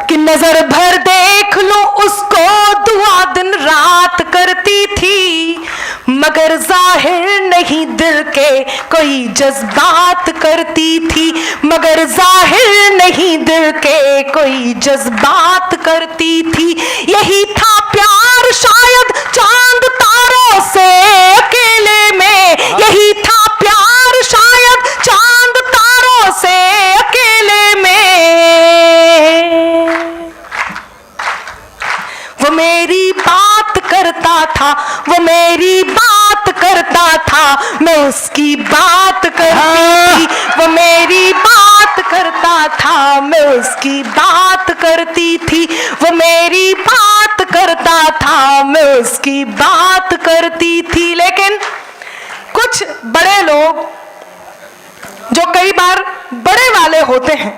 कि नजर भर देख लो उसको, दुआ दिन रात करती थी। मगर जाहिर नहीं दिल के कोई जज्बात करती थी, मगर जाहिर नहीं दिल के कोई जज्बात करती थी। यही था प्यार शायद चांद तारों से अकेले में, यही था प्यार शायद चांद तारों से अकेले में। वो मेरी बात करता था, वो मेरी बात करता था, मैं उसकी बात करती थी। वो मेरी बात करता था, मैं उसकी बात करती थी। वो मेरी बात करता था, मैं उसकी बात करती थी। लेकिन कुछ बड़े लोग जो कई बार बड़े वाले होते हैं,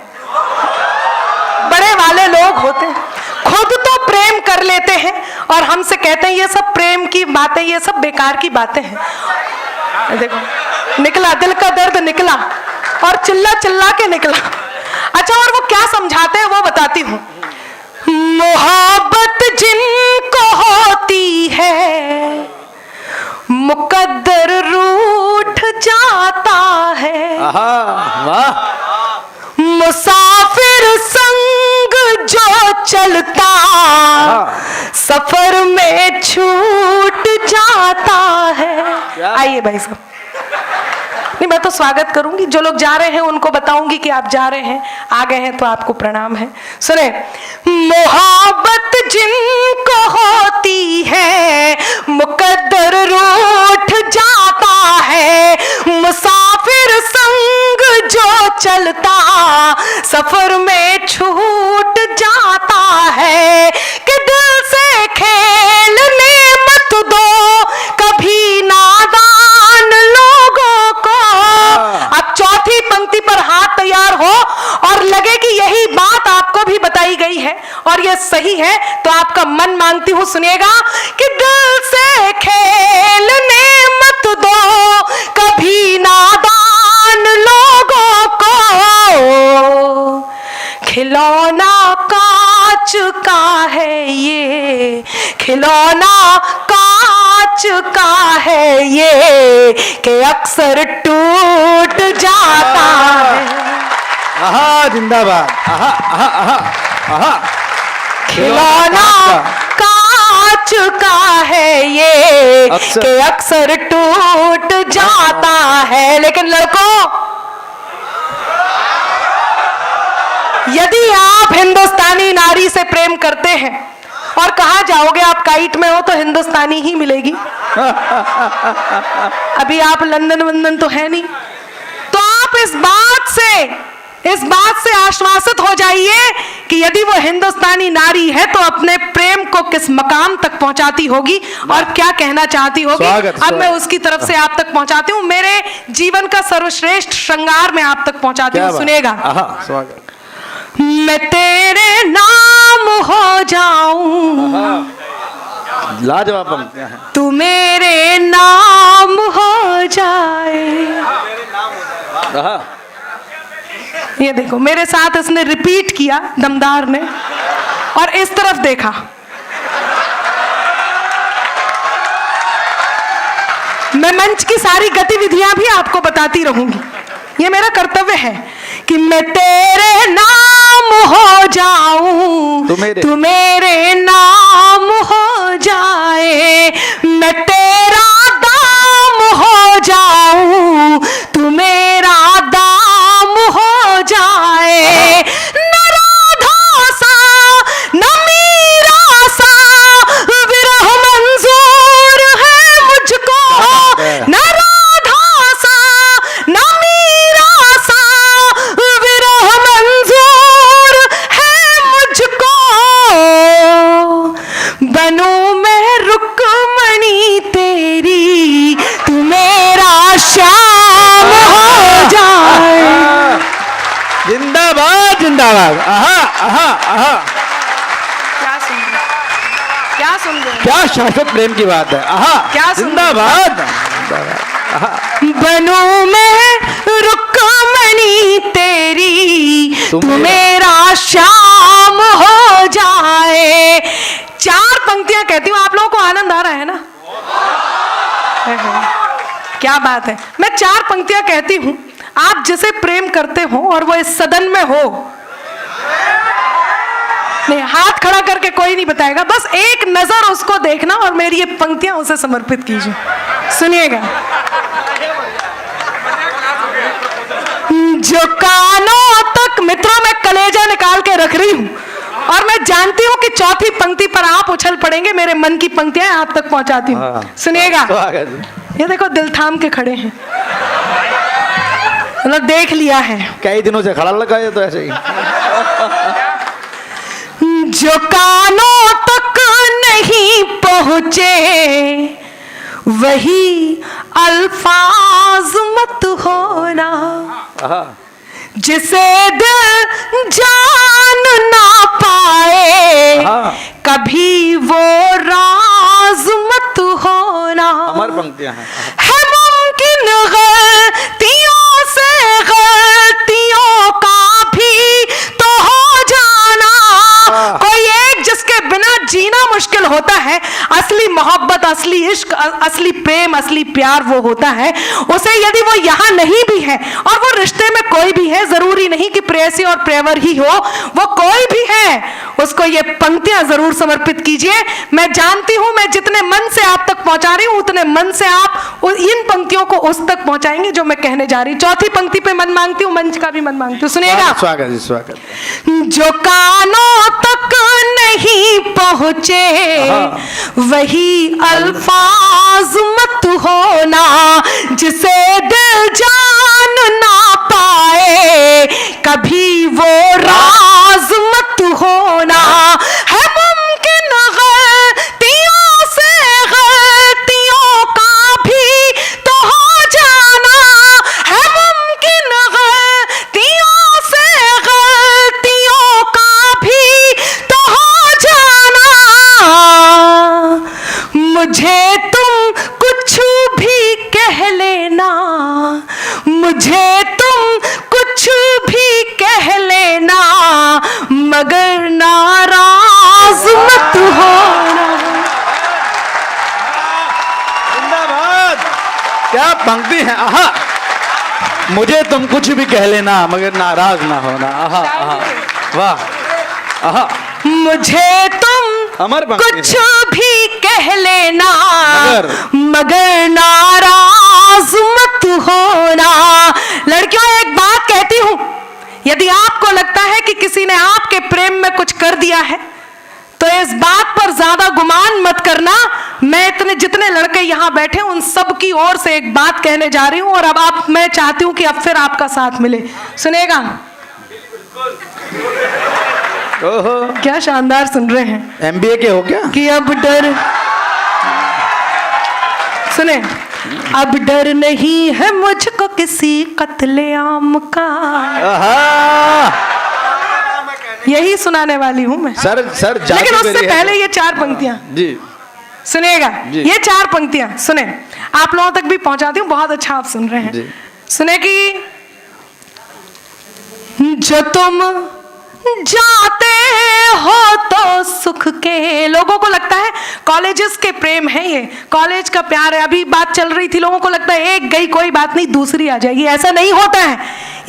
बड़े वाले लोग होते हैं, खुद तो प्रेम कर लेते हैं और हमसे कहते हैं ये सब प्रेम की बातें, ये सब बेकार की बातें हैं। देखो निकला, दिल का दर्द निकला और चिल्ला चिल्ला के निकला। अच्छा, और वो क्या समझाते हैं वो बताती हूँ। मोहब्बत जिनको होती है, मुकद्दर रूठ जाता है। वाह। मुसाफिर संग जो चलता, सफर में छूट जाता है। आइए भाई साहब, नहीं मैं तो स्वागत करूंगी, जो लोग जा रहे हैं उनको बताऊंगी कि आप जा रहे हैं, आ गए हैं तो आपको प्रणाम है। सुने, मोहब्बत जिनको होती है, मुकद्दर रूठ जाता है। मुसाफिर संग जो चलता, सफर में छूट जाता है। कि दिल से खेलने मत दो कभी नादान लोगों को। अब चौथी पंक्ति पर हाथ तैयार हो और लगे कि यही बात आपको भी बताई गई है और यह सही है, तो आपका मन मांगती हूं सुनिएगा कि दिल से खेलने मत दो कभी नादान लोगों को। खिलौना कांच का है ये, खिलौना कांच का है ये, कि अक्सर टूट जाता है। आहा, जिंदाबाद। आहा, आहा, आहा, आहा। कांच का है ये अक्सर। कि अक्सर टूट जाता है। लेकिन लड़कों, यदि आप हिंदुस्तानी नारी से प्रेम करते हैं और कहा जाओगे आप काइट में हो तो हिंदुस्तानी ही मिलेगी। अभी आप लंदन वंदन तो है नहीं, तो आप इस बात से आश्वासित हो जाइए कि यदि वो हिंदुस्तानी नारी है तो अपने प्रेम को किस मकाम तक पहुंचाती होगी और क्या कहना चाहती होगी। अब मैं उसकी तरफ से आप तक पहुंचाती हूँ, मेरे जीवन का सर्वश्रेष्ठ श्रृंगार में आप तक पहुंचाती हूँ। सुनिएगा। स्वागत। मैं तेरे नाम हो जाऊं, लाजवाब पंक्तियां हैं। तू मेरे नाम हो जाए। ये देखो, मेरे साथ इसने रिपीट किया, दमदार ने, और इस तरफ देखा। मैं मंच की सारी गतिविधियां भी आपको बताती रहूंगी। ये मेरा कर्तव्य है कि मैं तेरे नाम हो जाऊं, तू मेरे नाम हो जाए। मैं तेरा दाम हो जाऊं, तू मेरा दाम हो जाए। न राधा सा न मीरा सा विरह मंजूर है मुझको। न राधा सा न मीरा सा विरह मंजूर है मुझको। बनूं मैं रुक्मणी तेरी, तू मेरा श्याम हो जाए। जिंदाबाद जिंदाबाद। क्या सुन रहे हैं? क्या शाश्वत प्रेम की बात है। क्या सुन- जिंदाबाद। बनूं मैं रुक्मणी तेरी, तू मेरा श्याम हो जाए। 4 पंक्तियां कहती हूँ, आप लोगों को आनंद आ रहा है ना? क्या बात है। मैं 4 पंक्तियां कहती हूँ, आप जिसे प्रेम करते हो और वो इस सदन में हो, नहीं, हाथ खड़ा करके कोई नहीं बताएगा, बस एक नजर उसको देखना और मेरी ये पंक्तियां उसे समर्पित कीजिए। सुनिएगा। जो कानों तक, मित्रों, मैं कलेजा निकाल के रख रही हूं और मैं जानती हूं कि चौथी पंक्ति पर आप उछल पड़ेंगे। मेरे मन की पंक्तियां आप तक पहुंचाती हूं। सुनिएगा। ये देखो, दिल थाम के खड़े हैं, मतलब देख लिया है। कई दिनों से खड़ा लगा है तो ऐसे ही। जो कानों तक नहीं पहुंचे वही अल्फाज मत होना। जिसे दिल जान ना पाए कभी वो राज मत होना। अमर पंक्तियां हैं। है मुमकिन गलतियों से गलतियों का भी तो हो जाना। कोई एक जिसके बिना जीना मुश्किल होता है। असली मोहब्बत, असली इश्क, असली प्रेम, असली प्यार वो होता है। उसे यदि वो यहाँ नहीं भी है और वो रिश्ते में कोई भी है, जरूरी नहीं कि प्रेयसी और प्रेयवर ही हो, वो कोई भी है, उसको ये पंक्तियां जरूर समर्पित कीजिए। मैं जानती हूं, मैं जितने मन से आप तक पहुंचा रही हूं उतने मन से आप इन पंक्तियों को उस तक पहुंचाएंगे जो मैं कहने जा रही हूं। चौथी पंक्ति पे मन मांगती हूं, मंच का भी मन मांगती हूं। सुनिएगा। स्वागत जी, स्वागत। जो कानों तक नहीं पहुंचे वही अल्फाज मत होना। जिसे दिल जान ना पाए कभी वो राज मत होना। है मुमकिन गलतियों से गलतियों का भी तो हो जाना। है मुमकिन गलतियों से गलतियों का भी तो हो जाना। मुझे तुम कुछ भी कह लेना, मुझे तुम कुछ भी कह लेना, मगर नाराज मत होना। जिंदाबाद। क्या पंक्ति है। मुझे तुम कुछ भी कह लेना मगर नाराज ना होना। वाह। मुझे तुम अमर पंक्ति कुछ है। भी कह लेना मगर नाराज मत होना। लड़कियों एक बात कहती हूं, यदि आपको लगता है कि किसी ने आपके प्रेम में कुछ कर दिया है तो इस बात पर ज्यादा गुमान मत करना। मैं जितने लड़के यहां बैठे उन सब की ओर से एक बात कहने जा रही हूं, और अब मैं चाहती हूं कि अब फिर आपका साथ मिले। सुनेगा? ओहो, क्या शानदार सुन रहे हैं MBA के हो क्या? कि अब डर, सुने, अब डर नहीं है मुझको किसी कत्लेआम का। आहा, यही सुनाने वाली हूं मैं। सर जादू लेकिन उससे करी है। पहले ये 4 पंक्तियां जी सुनिएगा। जी। ये 4 पंक्तियां सुने, आप लोगों तक भी पहुंचाती हूं, बहुत अच्छा आप सुन रहे हैं। जी। सुने कि जो तुम जाते हो तो सुख के, लोगों को लगता है कॉलेजेस के प्रेम है, ये कॉलेज का प्यार है। अभी बात चल रही थी, लोगों को लगता है एक गई कोई बात नहीं दूसरी आ जाएगी। ऐसा नहीं होता है।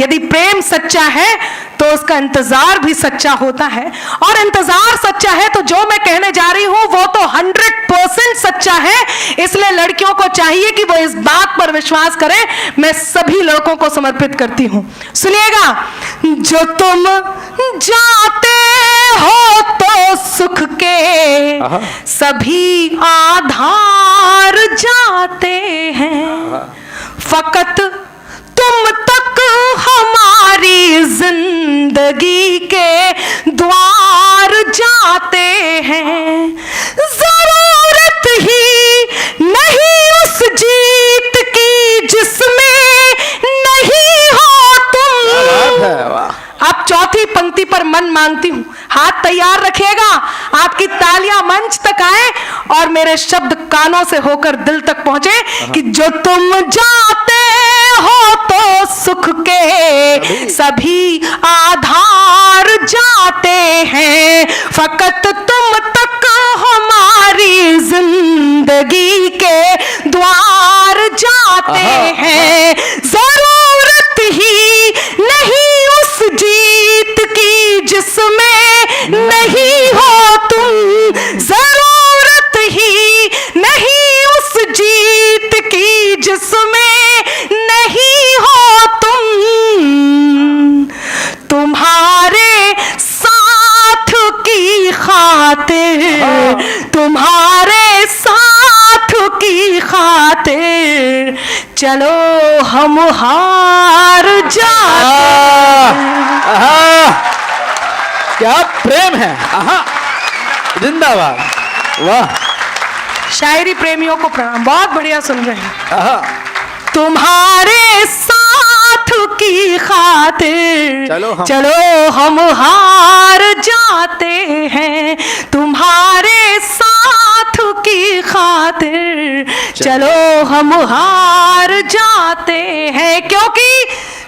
यदि प्रेम सच्चा है तो उसका इंतजार भी सच्चा होता है, और इंतजार सच्चा है तो जो मैं कहने जा रही हूं वो तो 100% सच्चा है। इसलिए लड़कियों को चाहिए कि वो इस बात पर विश्वास करें। मैं सभी लड़कों को समर्पित करती हूं। सुनिएगा, जो तुम जाते हो तो सुख के सभी आधार जाते हैं, फकत तुम तक हमारी जिंदगी के द्वार जाते हैं। जरूरत ही नहीं उस जीत की जिसमें नहीं हो तुम। आप चौथी पंक्ति पर मन मांगती हूं, हाथ तैयार रखिएगा, आपकी तालियां मंच तक आए और मेरे शब्द कानों से होकर दिल तक पहुंचे कि जो तुम जाते हो तो सुख के सभी आधार जाते हैं, फकत तुम तक हमारी जिंदगी के द्वार जाते हैं। जरूरत ही नहीं उस जीत की जिसमें नहीं हो तुम, जरूरत ही नहीं उस जीत की जिसमें नहीं हो तुम। तुम्हारे साथ की खातिर, तुम्हारे साथ की खातिर चलो हम हार जाते। क्या प्रेम है। आहा, जिंदाबाद, वाह। शायरी प्रेमियों को प्रणाम, बहुत बढ़िया सुन रहे हैं। आहा, तुम्हारे साथ की खातिर चलो हम हार जाते हैं, तुम्हारे साथ की खातिर चलो हम हार जाते हैं। क्योंकि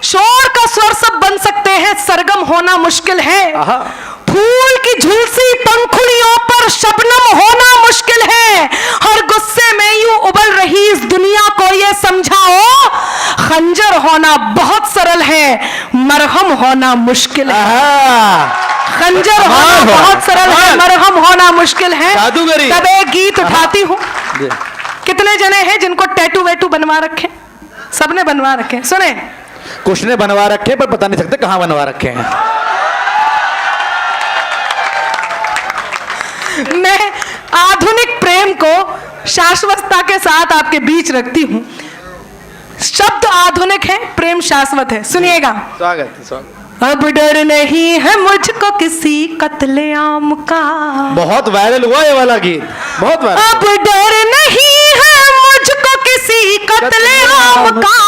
शोर का स्वर सब बन सकते हैं, सरगम होना मुश्किल है। फूल की झुलसी पंखुड़ियों पर शबनम होना मुश्किल है। हर गुस्से में यूं उबल रही इस दुनिया को ये समझाओ, खंजर होना बहुत सरल है, मरहम होना मुश्किल है। खंजर होना बहुत सरल है, मरहम होना मुश्किल है। तब एक गीत उठाती हूँ। कितने जने हैं जिनको टैटू वैटू बनवा रखे? सबने बनवा रखे, सुने। कुछ ने बनवा रखे पर बता नहीं सकते कहां बनवा रखे हैं। मैं आधुनिक प्रेम को शाश्वतता के साथ आपके बीच रखती हूं। शब्द आधुनिक है, प्रेम शाश्वत है। सुनिएगा। स्वागत है, स्वागत। अब डर नहीं है मुझको किसी कत्लेआम का। बहुत वायरल हुआ ये वाला गीत, बहुत वायरल। अब डर नहीं है मुझको किसी कत्लेआम का,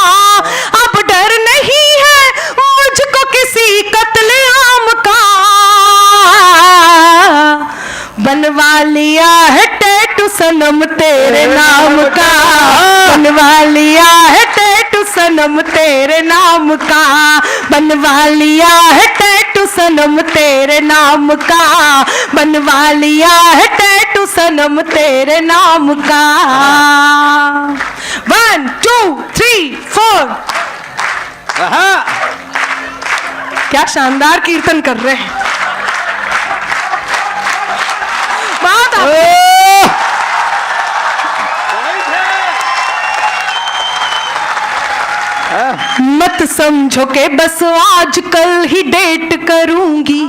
अब डर नहीं है मुझको किसी कत्लेआम का। बनवा लिया है टैटू सनम तेरे नाम का, बनवा लिया है टैटू सनम तेरे नाम का, बनवा लिया है टैटू सनम तेरे नाम का, बनवा लिया है टैटू सनम तेरे नाम का। 1 2 3 4। क्या शानदार कीर्तन कर रहे हैं, बहुत मत समझो के बस आज कल ही डेट करूंगी,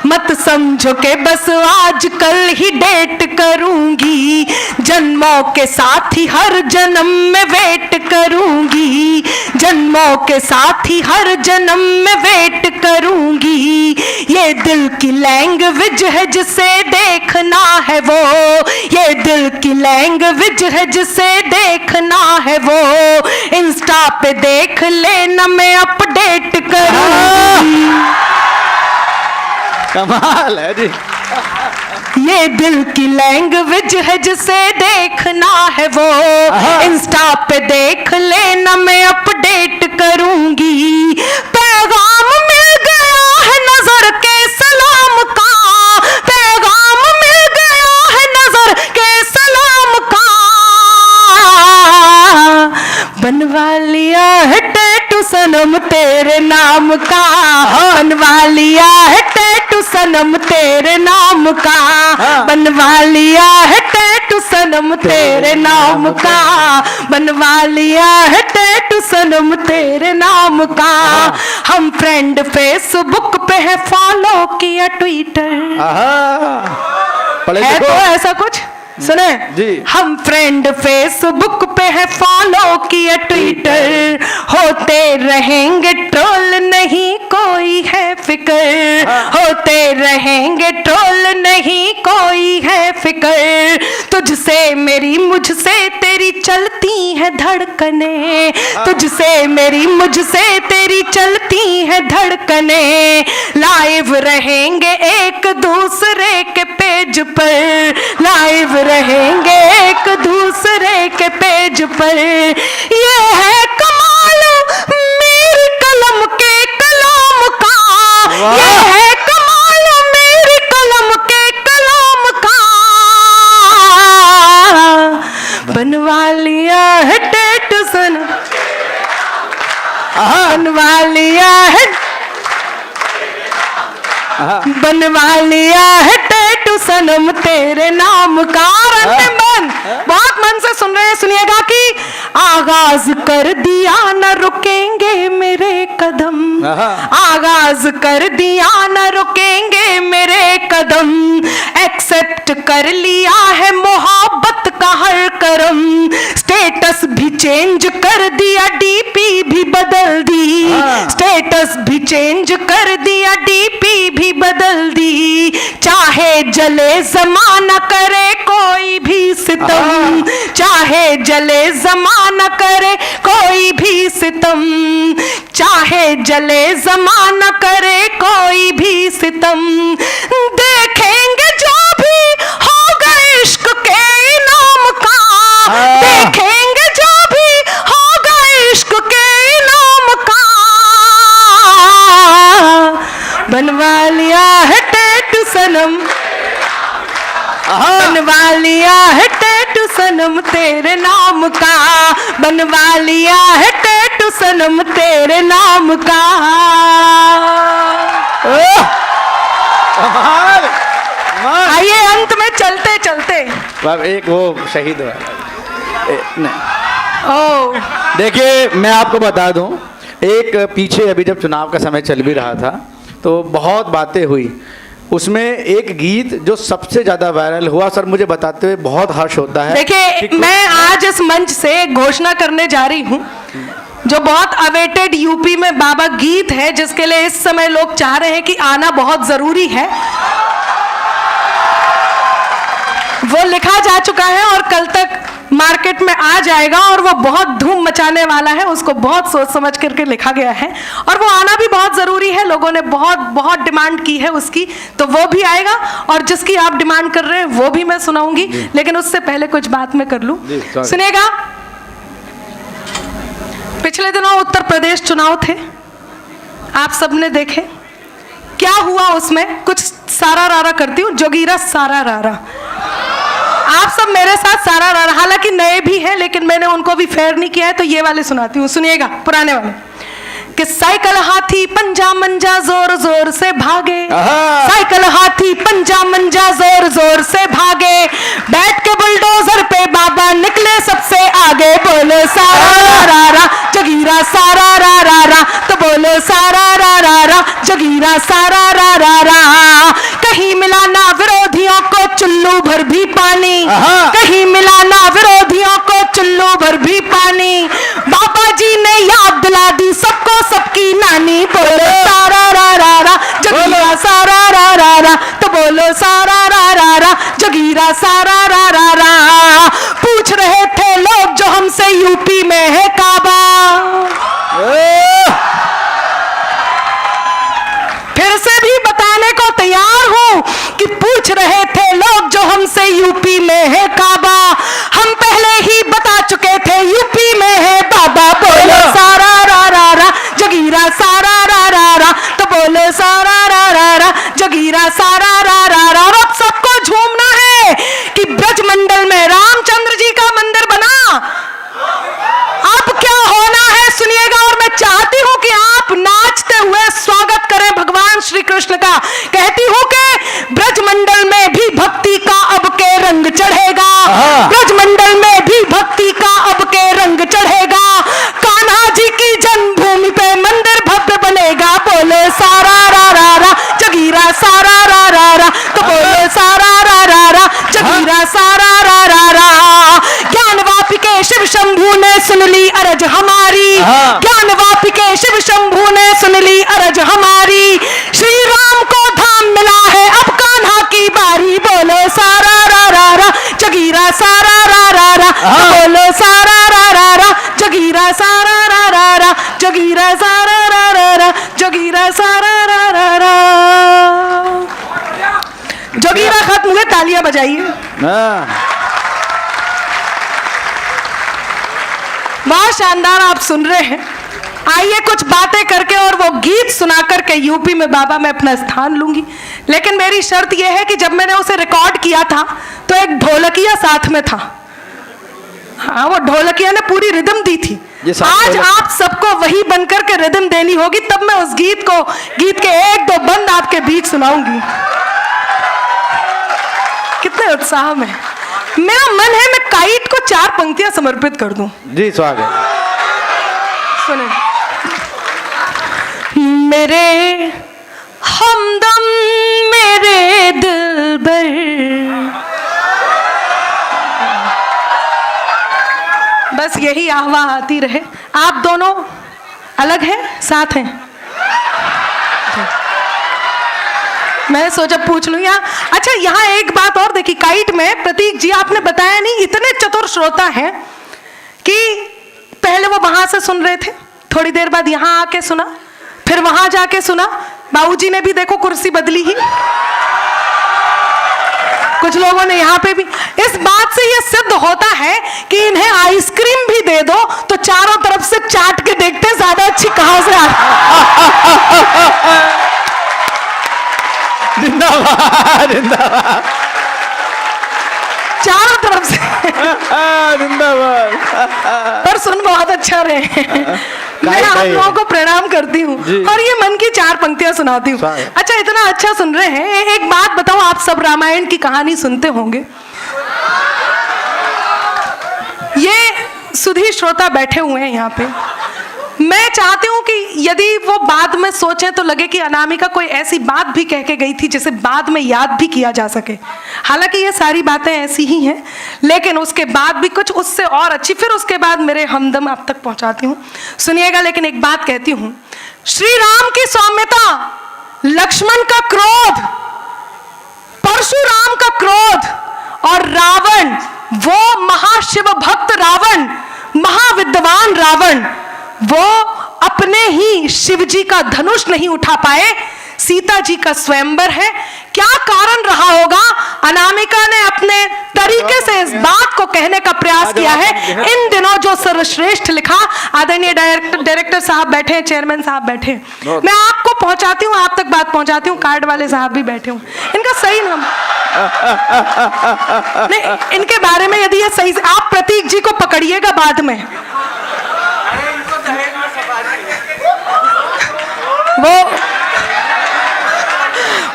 मत समझो के बस आज कल ही डेट करूंगी, जन्मों के साथ ही हर जन्म में वेट करूंगी, जन्मों के साथ ही हर जन्म में वेट करूंगी, ये दिल की लैंग्वेज है जिसे देखना है वो, ये दिल की लैंग्वेज है जिसे देखना है वो, इंस्टा पे देख लेना मैं अपडेट करूंगी। कमाल है जी। ये दिल की लैंग्वेज है जिसे देखना है वो, इंस्टा पे देख लेना मैं अपडेट करूंगी, पैगाम मिल गया है नजर के सलाम का, पैगाम मिल गया है नजर के सलाम का, बनवा लिया है टैटू सनम तेरे नाम का, बनवा लिया है टैटू सनम तेरे नाम का, बनवा लिया है टैटू सनम तेरे नाम का, बनवा लिया है टैटू सनम तेरे नाम का, हम फ्रेंड फेसबुक पे है फॉलो किया ट्विटर, है तो ऐसा कुछ सुने जी। हम फ्रेंड फेसबुक पे है फॉलो किया ट्विटर, होते रहेंगे ट्रोल नहीं कोई है फिकर, होते रहेंगे ट्रोल नहीं कोई है फिकर, तुझसे मेरी मुझसे तेरी चलती है धड़कने, तुझसे मेरी मुझसे तेरी चलती है धड़कने, लाइव रहेंगे एक दूसरे के पेज पर, लाइव रहेंगे एक दूसरे के पेज पर, ये है कमाल मेरी कलम के कलाम का, ये है कमाल मेरी कलम के कलाम का, बनवा लिया है टैटू सनम, बनवा लिया है, बनवा लिया है टैटू सनम तेरे नाम का। मन बहुत मन से सुन रहे हैं, सुनिएगा कि आगाज कर दिया न रुकेंगे मेरे कदम, आगाज कर दिया न रुकेंगे मेरे कदम, एक्सेप्ट कर लिया है मोहब्बत का हर करम, स्टेटस भी चेंज कर दिया डीपी भी बदल दी, स्टेटस भी चेंज कर दिया डीपी भी बदल दी, चाहे जले जमाना करे कोई भी सितम, चाहे जले जमाना करे कोई भी सितम, चाहे जले जमाना करे कोई भी सितम, देखेंगे जो भी होगा इश्क के इनाम का, देखेंगे जो भी होगा इश्क के इनाम का, बनवा लिया है टैटू सनम, बनवा लिया है टैटू सनम तेरे नाम का, बनवा लिया है टैटू सनम तेरे नाम का। आइए अंत में चलते चलते एक वो शहीद हुआ नहीं। ओ देखिए मैं आपको बता दूं, एक पीछे अभी जब चुनाव का समय चल भी रहा था तो बहुत बातें हुई, उसमें एक गीत जो सबसे ज्यादा वायरल हुआ, सर मुझे बताते हुए बहुत हर्ष होता है। देखिए मैं आज इस मंच से घोषणा करने जा रही हूँ, जो बहुत अवेटेड यूपी में बाबा गीत है, जिसके लिए इस समय लोग चाह रहे हैं कि आना बहुत जरूरी है, वो लिखा जा चुका है और कल तक मार्केट में आ जाएगा और वो बहुत धूम मचाने वाला है, उसको बहुत सोच समझ करके लिखा गया है और वो आना भी बहुत जरूरी है, लोगों ने बहुत बहुत डिमांड की है उसकी, तो वो भी आएगा और जिसकी आप डिमांड कर रहे हैं वो भी मैं सुनाऊंगी, लेकिन उससे पहले कुछ बात मैं कर लूं। सुनिएगा, पिछले दिनों उत्तर प्रदेश चुनाव थे, आप सबने देखे क्या हुआ उसमें। कुछ सारा रारा करती हूँ, जोगीरा सारा रारा, आप सब मेरे साथ सारा रारा, हालांकि नए भी हैं लेकिन मैंने उनको भी फेयर नहीं किया है, तो ये वाले सुनाती हूँ, सुनिएगा पुराने वाले। कि साइकिल हाथी पंजा मंजा जोर जोर से भागे, साइकिल हाथी पंजा मंजा जोर जोर से भागे, बैठ के बुलडोजर पे बाबा निकले सबसे आगे, बोले सारा रा रा, जगीरा सारा रा रा जगीरा सारा रा रा रा। कहीं मिला ना विरोधियों को चुल्लू भर भी पानी, कहीं मिला ना विरोधियों को चुल्लू भर भी पानी। बाबा जी ने याद दिला दी सबको सबकी नानी। बोलो सारा रा रा रा जगीरा सारा रा रा रा, तो बोलो सारा रा रा रा जगीरा सारा रा रा रा। पूछ रहे थे लोग जो हमसे यूपी में है काबा, फिर से भी बताने को तैयार हूं कि पूछ रहे थे लोग जो हमसे यूपी में है काबा, हम पहले ही बता चुके थे यूपी में है बाबा। बोलो सारा रा रा रा जगीरा सारा रा रा रा, तो बोलो सारा रा रा रा जगीरा सारा रा रा रा। अब सबको झूमना है कि ब्रजमंडल में रामचंद्र जी का मंदिर बना। अब क्या होना है सुनिएगा, और मैं चाहती हूं कि आप नाचते हुए स्वागत करें भगवान श्री कृष्ण का। कहती हूं कि ब्रजमंडल में भी भक्ति का अब के रंग चढ़ेगा, ब्रजमंडल में भी भक्ति का अब के रंग चढ़ेगा। कान्हा जी की जन्मभूमि पे मंदिर भव्य बनेगा। बोलो सारा रा रा रा जगीरा सारा रा रा रा, तो बोलो सारा रा रा रा जगीरा सारा रा रा रा। ज्ञान वापिके शिव शंभू ने सुन ली अरज हमारी, ज्ञान वापिके शिव शंभू ने सुन ली अरज हमारी। श्री राम को धाम मिला है अब कान्हा की बारी। बोलो सारा रा रा रा जगीरा सारा रा रा रा, बोलो सारा रा रा रा जगीरा सारा रा रा रा, जगीरा सारा रा रा रा जगीरा सारा रा रा रा। जगीरा खत्म हुए, तालियां बजाइए। बहुत शानदार आप सुन रहे हैं। आइए कुछ बातें करके और वो गीत सुना करके यूपी में बाबा मैं अपना स्थान लूंगी। लेकिन मेरी शर्त यह है कि जब मैंने उसे रिकॉर्ड किया था तो एक ढोलकिया साथ में था। हाँ, वो ढोलकिया ने पूरी रिदम दी थी। आज आप सबको वही बनकर के रिदम देनी होगी, तब मैं उस गीत के एक दो बंद आपके बीच सुनाऊंगी। कितने उत्साह में मेरा मन है मैं काइट को 4 पंक्तियां समर्पित कर दूं। जी स्वागत। सुने मेरे हमदम मेरे दिलबर, बस यही आवाज आती रहे। आप दोनों अलग हैं साथ हैं? मैं सोचा पूछ लूं यहाँ। अच्छा, यहाँ एक बात और देखी, काइट में प्रतीक जी आपने बताया नहीं, इतने चतुर श्रोता हैं कि पहले वो वहां से सुन रहे थे, थोड़ी देर बाद यहाँ आके सुना, फिर वहां जाके सुना। बाबूजी ने भी देखो कुर्सी बदली ही, कुछ लोगों ने यहाँ पे भी। इस बात से ये सिद्ध होता है कि इन्हें आइसक्रीम भी दे दो तो चारों तरफ से चाट के देखते हैं ज्यादा अच्छी कहां से जिंदाबाद जिंदाबाद, चारों तरफ से जिंदाबाद। पर सुन बहुत अच्छा रहे। मैं आप लोगों को प्रणाम करती हूँ और ये मन की 4 पंक्तियां सुनाती हूँ। अच्छा, इतना अच्छा सुन रहे हैं। एक बात बताओ, आप सब रामायण की कहानी सुनते होंगे। ये सुधी श्रोता बैठे हुए हैं यहाँ पे। मैं चाहती हूं कि यदि वो बाद में सोचें तो लगे कि अनामिका कोई ऐसी बात भी कह के गई थी जिसे बाद में याद भी किया जा सके। हालांकि ये सारी बातें ऐसी ही हैं, लेकिन उसके बाद भी कुछ उससे और अच्छी। फिर उसके बाद मेरे हमदम आप तक पहुंचाती हूँ, सुनिएगा। लेकिन एक बात कहती हूँ, श्री राम की सौम्यता, लक्ष्मण का क्रोध, परशुराम का क्रोध और रावण, वो महाशिव भक्त रावण, महाविद्वान रावण, वो अपने ही शिव जी का धनुष नहीं उठा पाए। सीता जी का स्वयंवर है। क्या कारण रहा होगा? अनामिका ने अपने तरीके से इस बात को कहने का प्रयास किया है। इन दिनों जो सर्वश्रेष्ठ लिखा, आदरणीय डायरेक्टर साहब बैठे हैं, चेयरमैन साहब बैठे हैं, मैं आपको पहुंचाती हूँ, आप तक बात पहुंचाती हूँ। कार्ड वाले साहब भी बैठे हूँ, इनका सही नाम नहीं, इनके बारे में यदि ये सही से आप प्रतीक जी को पकड़िएगा बाद में।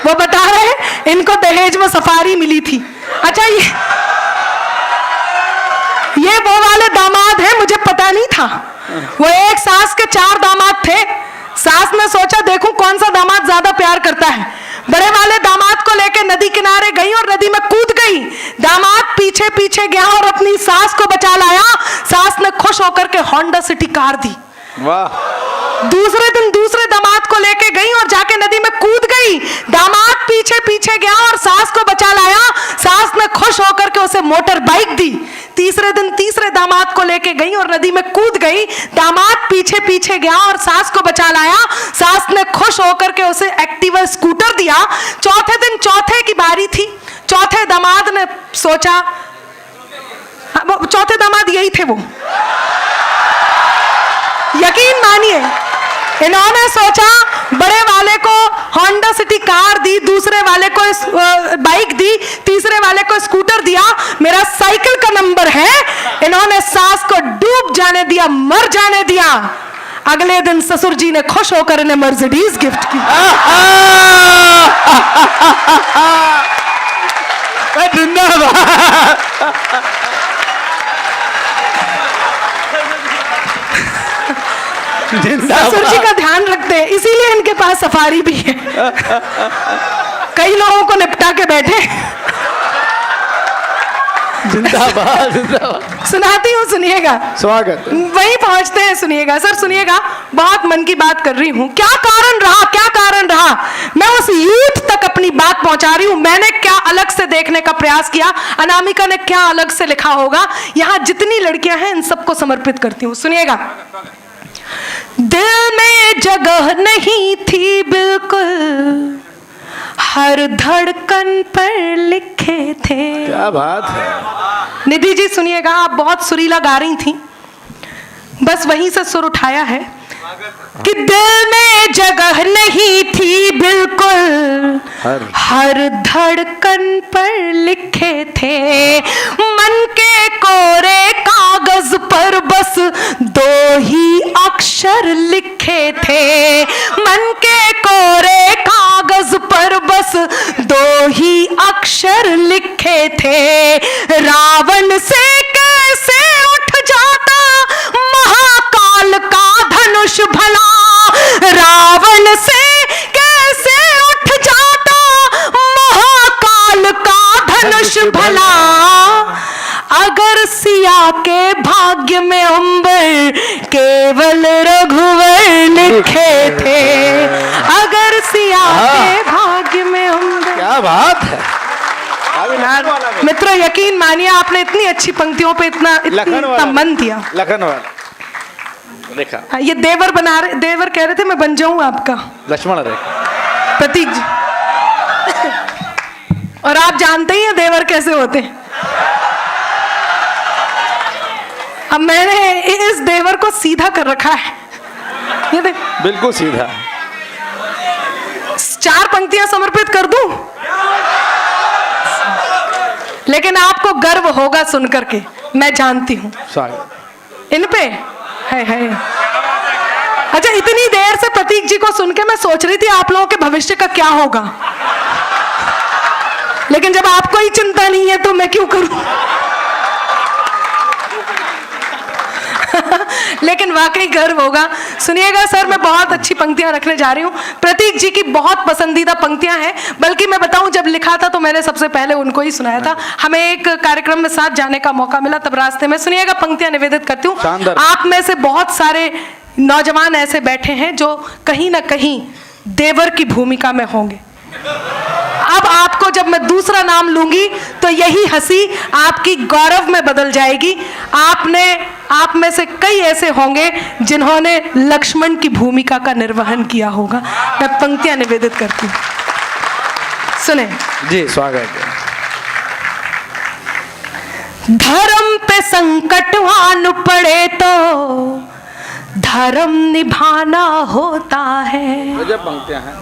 वो बता रहे हैं इनको दहेज में सफारी मिली थी। अच्छा, ये वो वाले दामाद हैं, मुझे पता नहीं था। वो एक सास के 4 दामाद थे। सास ने सोचा देखूं कौन सा दामाद ज्यादा प्यार करता है। बड़े वाले दामाद को लेकर नदी किनारे गई और नदी में कूद गई। दामाद पीछे पीछे गया और अपनी सास को बचा लाया। सास ने खुश होकर के होंडा सिटी कार दी। वाह। दूसरे दिन दूसरे दामाद को लेके गई और जाके नदी में कूद गई। दामाद पीछे पीछे गया और सास को बचा लाया। सास ने खुश होकर के उसे मोटर बाइक दी। तीसरे दिन तीसरे दामाद को लेके गई और नदी में कूद गई। दामाद पीछे पीछे गया और सास को बचा लाया। सास ने खुश होकर के उसे एक्टिवा स्कूटर दिया। चौथे दिन चौथे की बारी थी। चौथे दामाद ने सोचा, चौथे दामाद यही थे वो, यकीन मानिए, इन्होंने सोचा बड़े वाले को होंडा सिटी कार दी, दूसरे वाले को बाइक दी, तीसरे वाले को स्कूटर दिया, मेरा साइकिल का नंबर है। इन्होंने सास को डूब जाने दिया, मर जाने दिया। अगले दिन ससुर जी ने खुश होकर इन्हें मर्सिडीज गिफ्ट की। ससुर जी का ध्यान रखते हैं, इसीलिए इनके पास सफारी भी है। कई लोगों को निपटा के बैठे। जिंदाबाद जिंदाबाद। सुनाती हूँ, सुनिएगा। स्वागत। वहीं पहुंचते हैं, सुनिएगा सर, सुनिएगा। बहुत मन की बात कर रही हूँ। क्या कारण रहा, क्या कारण रहा, मैं उस यूथ तक अपनी बात पहुंचा रही हूँ। मैंने क्या अलग से देखने का प्रयास किया, अनामिका ने क्या अलग से लिखा होगा, यहाँ जितनी लड़कियां हैं इन सबको समर्पित करती हूँ। सुनिएगा। दिल में जगह नहीं थी बिल्कुल, हर धड़कन पर लिखे थे। क्या बात है। निधि जी सुनिएगा, आप बहुत सुरीला गा रही थी, बस वहीं से सुर उठाया है कि दिल में जगह नहीं थी बिल्कुल, हर धड़कन पर लिखे थे। मन के कोरे कागज पर बस दो ही अक्षर लिखे थे। मन के कोरे कागज पर बस दो ही अक्षर लिखे थे। रावण से कैसे उठ जाता महाकाल का धनुष भला, रावण से कैसे उठ जाता महाकाल का धनुष भला। अगर सिया के भाग्य में अंबर केवल रघुवर लिखे थे, अगर सिया के भाग्य में अंबर। क्या बात है मित्रों, यकीन मानिए, आपने इतनी अच्छी पंक्तियों पे इतना मन दिया। लखन वाला देखा, ये देवर बना रहे, देवर कह रहे थे मैं बन जाऊं आपका। लक्ष्मण रे प्रतीक जी। और आप जानते ही हैं देवर कैसे होते हैं। अब मैंने इस देवर को सीधा कर रखा है, ये देख, बिल्कुल सीधा। 4 पंक्तियां समर्पित कर दूं, लेकिन आपको गर्व होगा सुनकर के, मैं जानती हूं। इन पे है। अच्छा, इतनी देर से प्रतीक जी को सुन के मैं सोच रही थी आप लोगों के भविष्य का क्या होगा, लेकिन जब आपको ही चिंता नहीं है तो मैं क्यों करूं। लेकिन वाकई गर्व होगा। सुनिएगा सर, मैं बहुत अच्छी पंक्तियां रखने जा रही हूँ। प्रतीक जी की बहुत पसंदीदा पंक्तियां हैं, बल्कि मैं बताऊं, जब लिखा था तो मैंने सबसे पहले उनको ही सुनाया था। हमें एक कार्यक्रम में साथ जाने का मौका मिला, तब रास्ते में। सुनिएगा, पंक्तियां निवेदित करती हूँ। आप में से बहुत सारे नौजवान ऐसे बैठे हैं जो कहीं ना कहीं देवर की भूमिका में होंगे। अब आपको जब मैं दूसरा नाम लूंगी तो यही हंसी आपकी गौरव में बदल जाएगी। आप में से कई ऐसे होंगे जिन्होंने लक्ष्मण की भूमिका का निर्वहन किया होगा। मैं पंक्तियां निवेदित करती हूँ, सुने जी। स्वागत है। धर्म पे संकट आन पड़े तो धर्म निभाना होता है। गजब पंक्तियां हैं।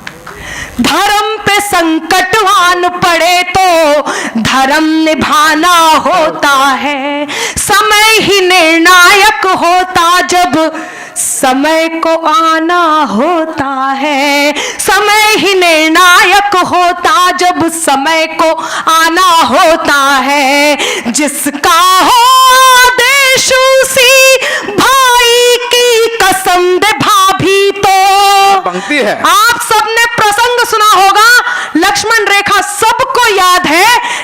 धर्म पे संकट आन पड़े तो धर्म निभाना होता है। समय ही निर्णायक होता जब समय को आना होता है। समय ही निर्णायक होता जब समय को आना होता है। जिसका हो आदेश उसी भाई की कसम दे भाभी तो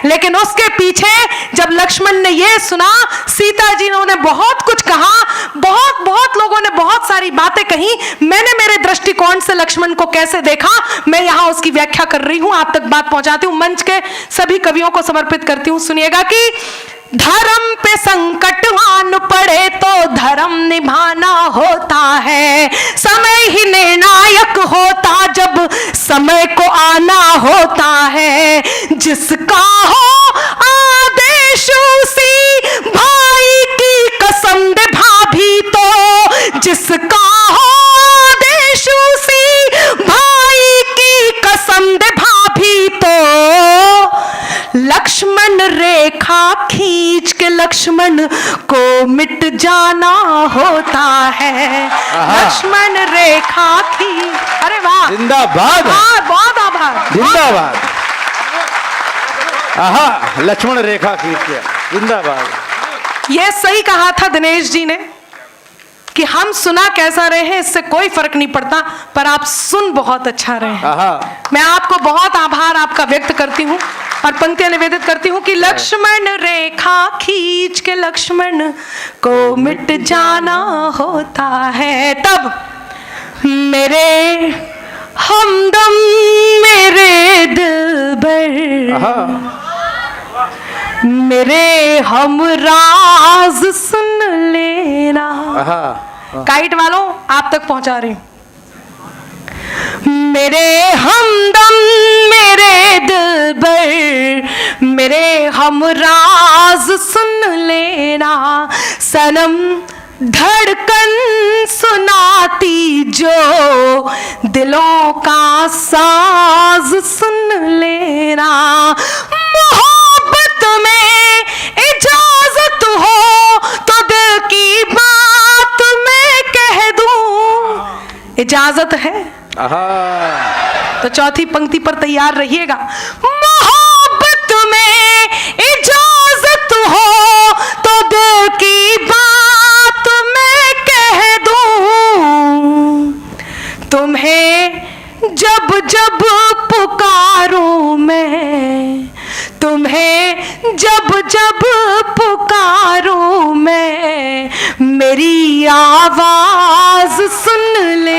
लेकिन उसके पीछे जब लक्ष्मण ने ये सुना, सीता जी ने उन्हें बहुत कुछ कहा, बहुत लोगों ने बहुत सारी बातें कही। मैंने मेरे दृष्टिकोण से लक्ष्मण को कैसे देखा, मैं यहां उसकी व्याख्या कर रही हूं, आप तक बात पहुंचाती हूं, मंच के सभी कवियों को समर्पित करती हूं। सुनिएगा कि धर्म पे संकट आन पड़े तो धर्म निभाना होता है, समय ही निर्णायक होता जब समय को आना होता है, जिसका हो आदेश उसी भाई की कसम दे भाभी तो, जिसका हो आदेश उसी भाई की कसम दे भाभी तो, लक्ष्मण रेखा खींच के लक्ष्मण को मिट जाना होता है, लक्ष्मण रेखा खींच। अरे वाह, जिंदाबाद, बहुत आभार, जिंदाबाद। आहा, लक्ष्मण रेखा खींच के, जिंदाबाद। ये सही कहा था दिनेश जी ने कि हम सुना कैसा रहे हैं इससे कोई फर्क नहीं पड़ता, पर आप सुन बहुत अच्छा रहे हैं। मैं आपको बहुत आभार आपका व्यक्त करती हूँ और पंक्तियां निवेदित करती हूँ कि लक्ष्मण रेखा खींच के लक्ष्मण को मिट जाना होता है, तब मेरे हमदम मेरे दिलबर मेरे हम राज सुन लेना। काइट वालों आप तक पहुंचा रही हूं। मेरे हमदम मेरे दिलबर मेरे हम राज सुन लेना, सनम धड़कन सुनाती जो दिलों का साज सुन लेना, मोहब्बत में इजाजत हो तो दिल की बात मैं कह दूं, इजाजत है तो चौथी पंक्ति पर तैयार रहिएगा। मोहब्बत में इजाजत हो तो दिल की बात मैं कह दूं, तुम्हें जब जब पुकारूं मैं, तुम्हें जब जब पुकारूं मैं, मेरी आवाज सुन ले,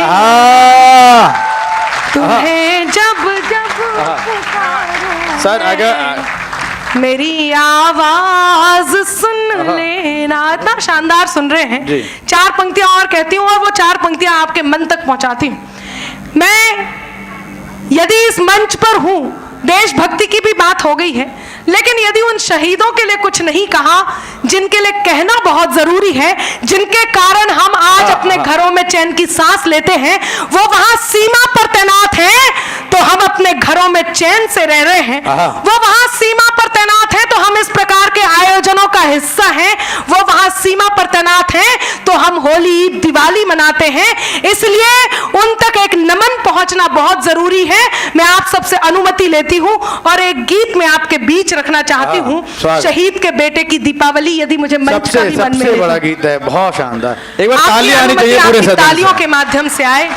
तुम्हें जब जब पुकारूं सर अगर मेरी आवाज सुन लेना। इतना शानदार सुन रहे हैं, चार पंक्तियां और कहती हूँ और वो चार पंक्तियां आपके मन तक पहुंचाती हूँ। मैं यदि इस मंच पर हूं, देशभक्ति की भी बात हो गई है, लेकिन यदि उन शहीदों के लिए कुछ नहीं कहा जिनके लिए कहना बहुत जरूरी है, जिनके कारण हम आज अपने घरों में चैन की सांस लेते हैं, वो वहां सीमा पर तैनात हैं तो हम अपने घरों में चैन से रह रहे हैं, वो वहां सीमा पर तैनात हैं तो हम इस प्रकार के आयोजनों का हिस्सा हैं, वो वहां सीमा पर तैनात हैं तो हम होली दिवाली मनाते हैं, इसलिए उन तक एक नमन पहुंचना बहुत जरूरी है। मैं आप सबसे अनुमति लेती हूं और एक गीत में आपके बीच रखना चाहती हूं, शहीद के बेटे की दीपावली, यदि मुझे मंच का भी मन में सबसे बड़ा गीत है, बहुत शानदार। एक बार तालियां आनी चाहिए पूरे सदन से, तालियों के माध्यम से आए।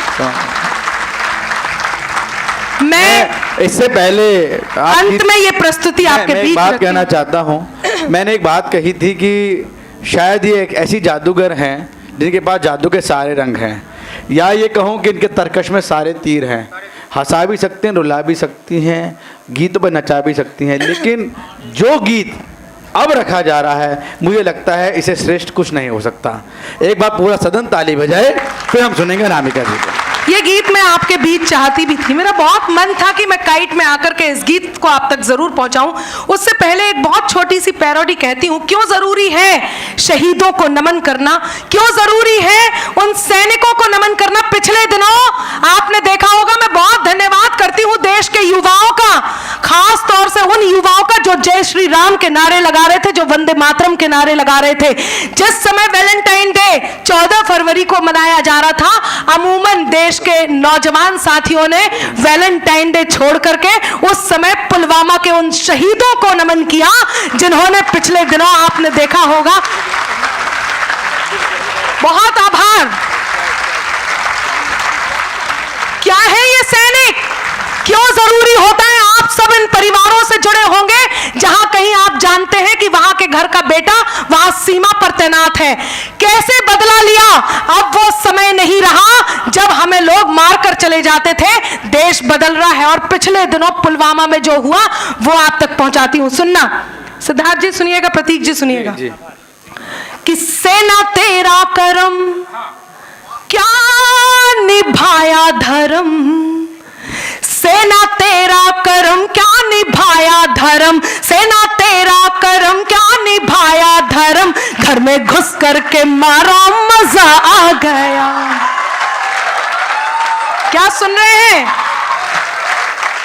मैं इससे पहले अंत में ये प्रस्तुति आपके बीच बात कहना चाहता हूं। मैंने एक बात कही थी कि शायद ये एक ऐसी जादूगर हैं जिनके पास जादू के सारे रंग हैं, या ये कहूं कि इनके तरकश में सारे तीर हैं, हंसा भी सकते हैं, रुला भी सकती हैं, गीत पर नचा भी सकती हैं, लेकिन जो गीत अब रखा जा रहा है मुझे लगता है इसे श्रेष्ठ कुछ नहीं हो सकता। एक बार पूरा सदन ताली बजाए, फिर हम सुनेंगे अनामिका जी को। ये गीत मैं आपके बीच चाहती भी थी, मेरा बहुत मन था कि मैं काइट में आकर के इस गीत को आप तक जरूर पहुंचाऊं। उससे पहले एक बहुत छोटी सी पैरोडी कहती हूं। क्यों जरूरी है शहीदों को नमन करना, क्यों जरूरी है उन सैनिकों को नमन करना। पिछले दिनों आपने देखा होगा, मैं बहुत धन्यवाद करती हूं देश के युवाओं का, खास तौर से उन युवाओं का जो जय श्री राम के नारे लगा रहे थे, जो वंदे मातरम के नारे लगा रहे थे। जिस समय वैलेंटाइन डे 14 फरवरी को मनाया जा रहा था, अमूमन देश के नौजवान साथियों ने वैलेंटाइन डे छोड़ करके उस समय पुलवामा के उन शहीदों को नमन किया जिन्होंने पिछले दिनों आपने देखा होगा। बहुत आभार। क्या है ये सैनिक, क्यों जरूरी होता है? आप सब इन परिवारों से जुड़े होंगे जहां कहीं आप जानते हैं कि वहां के घर का बेटा वहां सीमा पर तैनात है। कैसे बदला लिया? अब वो समय नहीं रहा जब हमें लोग मारकर चले जाते थे। देश बदल रहा है और पिछले दिनों पुलवामा में जो हुआ वो आप तक पहुंचाती हूं। सुनना सिद्धार्थ जी, सुनिएगा, प्रतीक जी सुनिएगा। कि सेना तेरा करम क्या निभाया धर्म, सेना तेरा करम क्या निभाया धर्म, सेना तेरा करम क्या निभाया धर्म, घर में घुस करके मारा मजा आ गया। क्या सुन रहे हैं?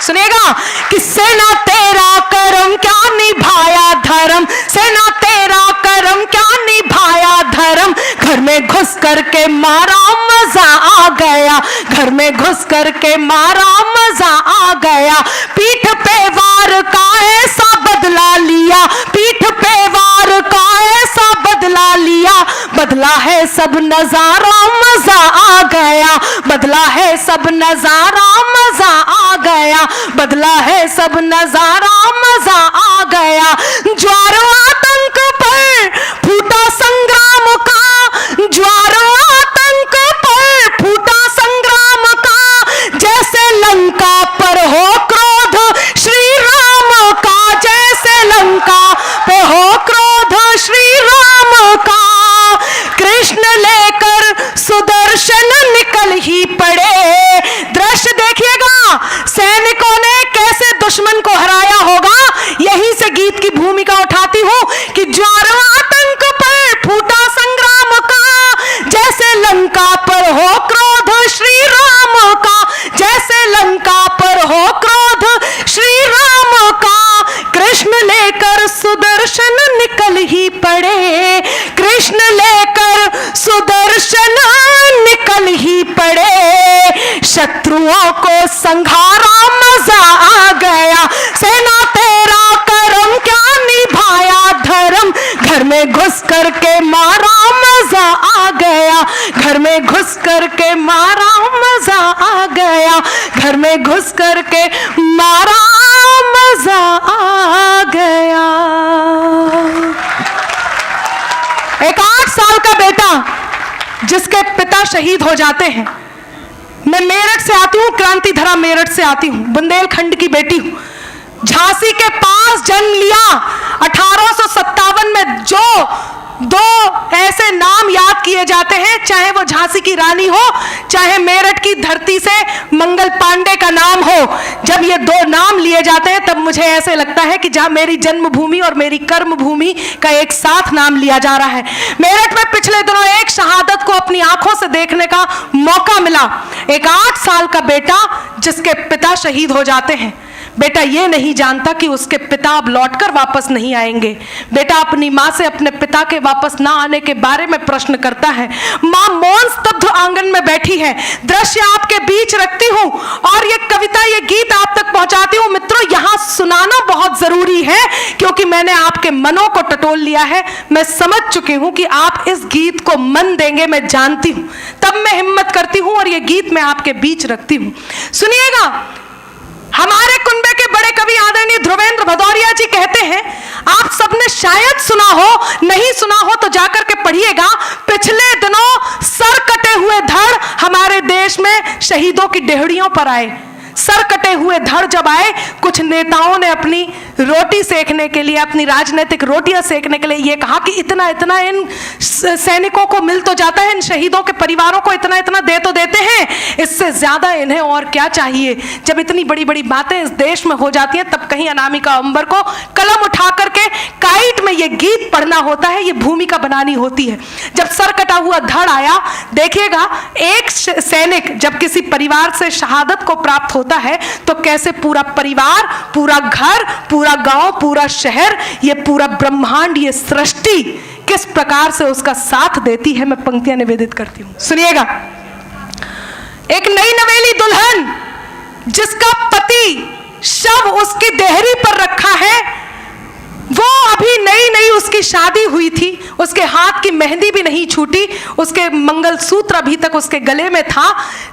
सुनिएगा कि सेना तेरा करम क्या निभाया धर्म, सेना तेरा करम क्या निभाया धर्म, घर में घुस करके मारा मजा आ गया, घर में घुस करके मारा मजा आ गया। पीठ पे वार का ऐसा बदला लिया, पीठ पे वार का ऐसा बदला लिया, बदला है सब नजारा मजा आ गया, बदला है सब नजारा मजा आ गया, बदला है सब नजारा मजा आ गया। ज्वार आतंक पर फूटा संग्राम का, ज्वार आतंक पर फूटा संग्राम का, जैसे लंका पर हो क्रोध श्री राम का, जैसे लंका पे हो क्रोध श्री राम का। कृष्ण लेकर सुदर्शन निकल ही पड़े। दृश्य देखिएगा, सैनिकों ने कैसे दुश्मन को हराया होगा। यहीं से गीत की भूमिका उठाती हूं कि ज्वार आतंक पर फूटा संग्राम का, जैसे लंका पर हो क्रोध श्री राम का, जैसे लंका पर हो क्रोध श्री राम का। कृष्ण लेकर सुदर्शन निकल ही पड़े, कृष्ण लेकर सुदर्शन निकल ही पड़े। शत्रुओं को संघारा मजा आ गया, सेना तेरा करम क्या निभाया धर्म, घर में घुस करके मारा मजा आ गया, घर में घुस करके मारा मजा आ गया, घर में घुस करके मारा मजा आ गया। एक 8 साल का बेटा जिसके पिता शहीद हो जाते हैं। मैं मेरठ से आती हूँ, क्रांति धरा मेरठ से आती हूँ, बुंदेलखंड की बेटी हूँ। झांसी के पास जन्म लिया। 1857 में जो 2 ऐसे नाम याद किए जाते हैं, चाहे वो झांसी की रानी हो, चाहे मेरठ की धरती से मंगल पांडे का नाम हो, जब ये 2 नाम लिए जाते हैं तब मुझे ऐसे लगता है कि जहां मेरी जन्मभूमि और मेरी कर्म भूमि का एक साथ नाम लिया जा रहा है। मेरठ में पिछले दिनों एक शहादत को अपनी आंखों से देखने का मौका मिला। एक 8 साल का बेटा जिसके पिता शहीद हो जाते हैं। बेटा ये नहीं जानता कि उसके पिता अब लौटकर वापस नहीं आएंगे। बेटा अपनी माँ से अपने पिता के वापस ना आने के बारे में प्रश्न करता है। माँ मौन स्तब्ध आंगन में बैठी है। दृश्य आपके बीच रखती हूँ और ये कविता, ये गीत आप तक पहुंचाती हूँ। मित्रों, यहाँ सुनाना बहुत जरूरी है क्योंकि मैंने आपके मनों को टटोल लिया है। मैं समझ चुकी हूँ कि आप इस गीत को मन देंगे, मैं जानती हूँ, तब मैं हिम्मत करती हूँ और ये गीत मैं आपके बीच रखती हूँ। सुनिएगा, हमारे कुनबे के बड़े कवि आदरणीय ध्रुवेंद्र भदौरिया जी कहते हैं, आप सबने शायद सुना हो, नहीं सुना हो तो जाकर के पढ़िएगा। पिछले दिनों सर कटे हुए धड़ हमारे देश में शहीदों की डेहड़ियों पर आए। सर कटे हुए धड़ जब आए, कुछ नेताओं ने अपनी रोटी सेकने के लिए, अपनी राजनीतिक रोटियां सेकने के लिए ये कहा कि इतना इतना इन सैनिकों को मिल तो जाता है, इन शहीदों के परिवारों को इतना इतना दे तो देते हैं, इससे ज्यादा इन्हें और क्या चाहिए। जब इतनी बड़ी बड़ी बातें इस देश में हो जाती हैं तब कहीं अनामिका अंबर को कलम उठा करके काइट में ये गीत पढ़ना होता है, ये भूमिका बनानी होती है। जब सर कटा हुआ धड़ आया, देखिएगा, एक सैनिक जब किसी परिवार से शहादत को प्राप्त होता है तो कैसे पूरा परिवार, पूरा घर, पूरा गांव, पूरा शहर, ये पूरा ब्रह्मांड, ये सृष्टि किस प्रकार से उसका साथ देती है। मैं पंक्तियां निवेदित करती हूं, सुनिएगा। एक नई नवेली दुल्हन जिसका पति शव उसकी देहरी पर रखा है, वो अभी नई नई उसकी उसकी शादी हुई थी, उसके हाथ की मेहंदी भी नहीं छूटी, उसके मंगलसूत्र अभी तक उसके गले में था।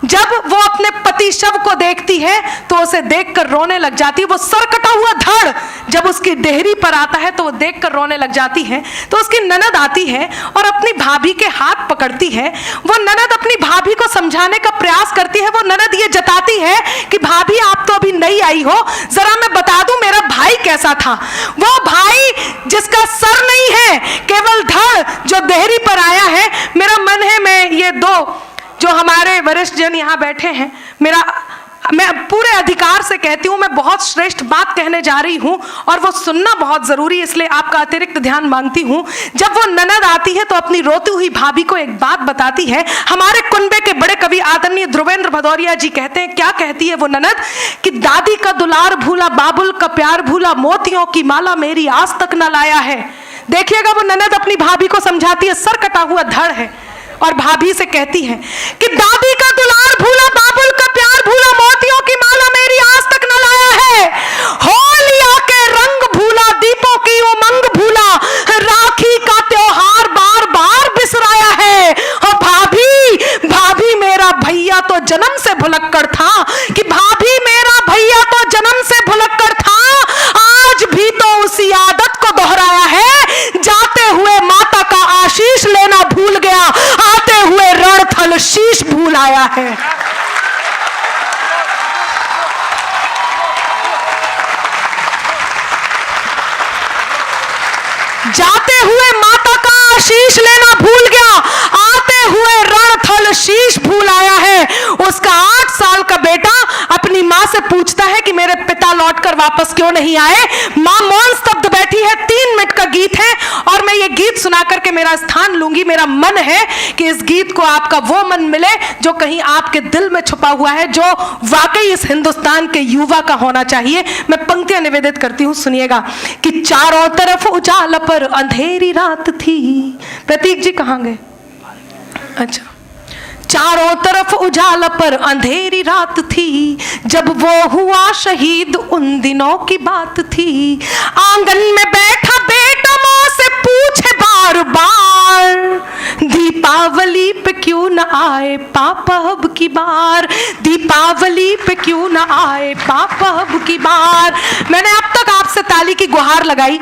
जब वो अपने पति शव को देखती है तो उसे देखकर रोने लग जाती है। वो सर कटा हुआ धड़ जब उसकी देहरी पर आता है तो वो देखकर रोने लग जाती है। तो उसकी ननद आती है और अपनी भाभी के हाथ पकड़ती है। वो ननद अपनी भाभी को समझाने का प्रयास करती है। वो ननद ये जताती है कि भाभी आप तो अभी नई आई हो, जरा मैं बता दूं मेरा भाई कैसा था। वो भाई जिसका सर नहीं है, केवल धड़, जो देहरी पर आया है। मेरा मन है मैं ये दो जो हमारे वरिष्ठ जन यहाँ बैठे हैं, मैं पूरे अधिकार से कहती हूँ, मैं बहुत श्रेष्ठ बात कहने जा रही हूँ और वो सुनना बहुत जरूरी है, इसलिए आपका अतिरिक्त ध्यान मांगती हूँ। जब वो ननद आती है तो अपनी रोती हुई भाभी को एक बात बताती है। हमारे कुनबे के बड़े कवि आदरणीय ध्रुवेंद्र भदौरिया जी कहते हैं, क्या कहती है वो ननद कि दादी का दुलार भूला, बाबुल का प्यार भूला, मोतियों की माला मेरी आज तक न लाया है। देखिएगा वो ननद अपनी भाभी को समझाती है, सर कटा हुआ धड़ है, और भाभी से कहती है कि दादी का दुलार भूला, बाबुल का प्यार भूला, मोतियों की माला मेरी आज तक न लाया है। होलिया के रंग भूला, दीपों की उमंग भूला, राखी का त्योहार बार बार बिसराया है। और भाभी मेरा भैया तो जन्म से भुलक्कड़ था, कि भाभी मेरा भैया तो जन्म से भुलक्कड़ था, आज भी तो उसी आदत को दोहराया है। जाते हुए माता का आशीष लेना भूल गया, आते हुए रणथल शीश भूल आया है। जाते हुए माता का आशीष लेना भूल गया, आते हुए रणथल शीश भूल आया है। उसका 8 साल का बेटा अपनी माँ से पूछता है कि मेरे पिता लौटकर वापस क्यों नहीं आए। माँ मौन स्तब्ध बैठी है। 3 मिनट का गीत है और मैं ये गीत सुना करके मेरा स्थान लूंगी। मेरा मन है कि इस गीत को आपका वो मन मिले जो कहीं आपके दिल में छुपा हुआ है, जो वाकई इस हिंदुस्तान के युवा का होना चाहिए। मैं पंक्तियां निवेदित करती हूँ, सुनिएगा कि चारों तरफ उजाला पर अंधेरी रात थी। प्रतीक जी कहाँ गए? अच्छा। चारों तरफ उजाला पर अंधेरी रात थी, जब वो हुआ शहीद उन दिनों की बात थी। आंगन में बैठा बेटा माँ से पूछे बार बार, दीपावली पे क्यों न आए पापा अब की बार, दीपावली पे क्यों न आए पापा अब की बार। मैंने अब तक आपसे ताली की गुहार लगाई,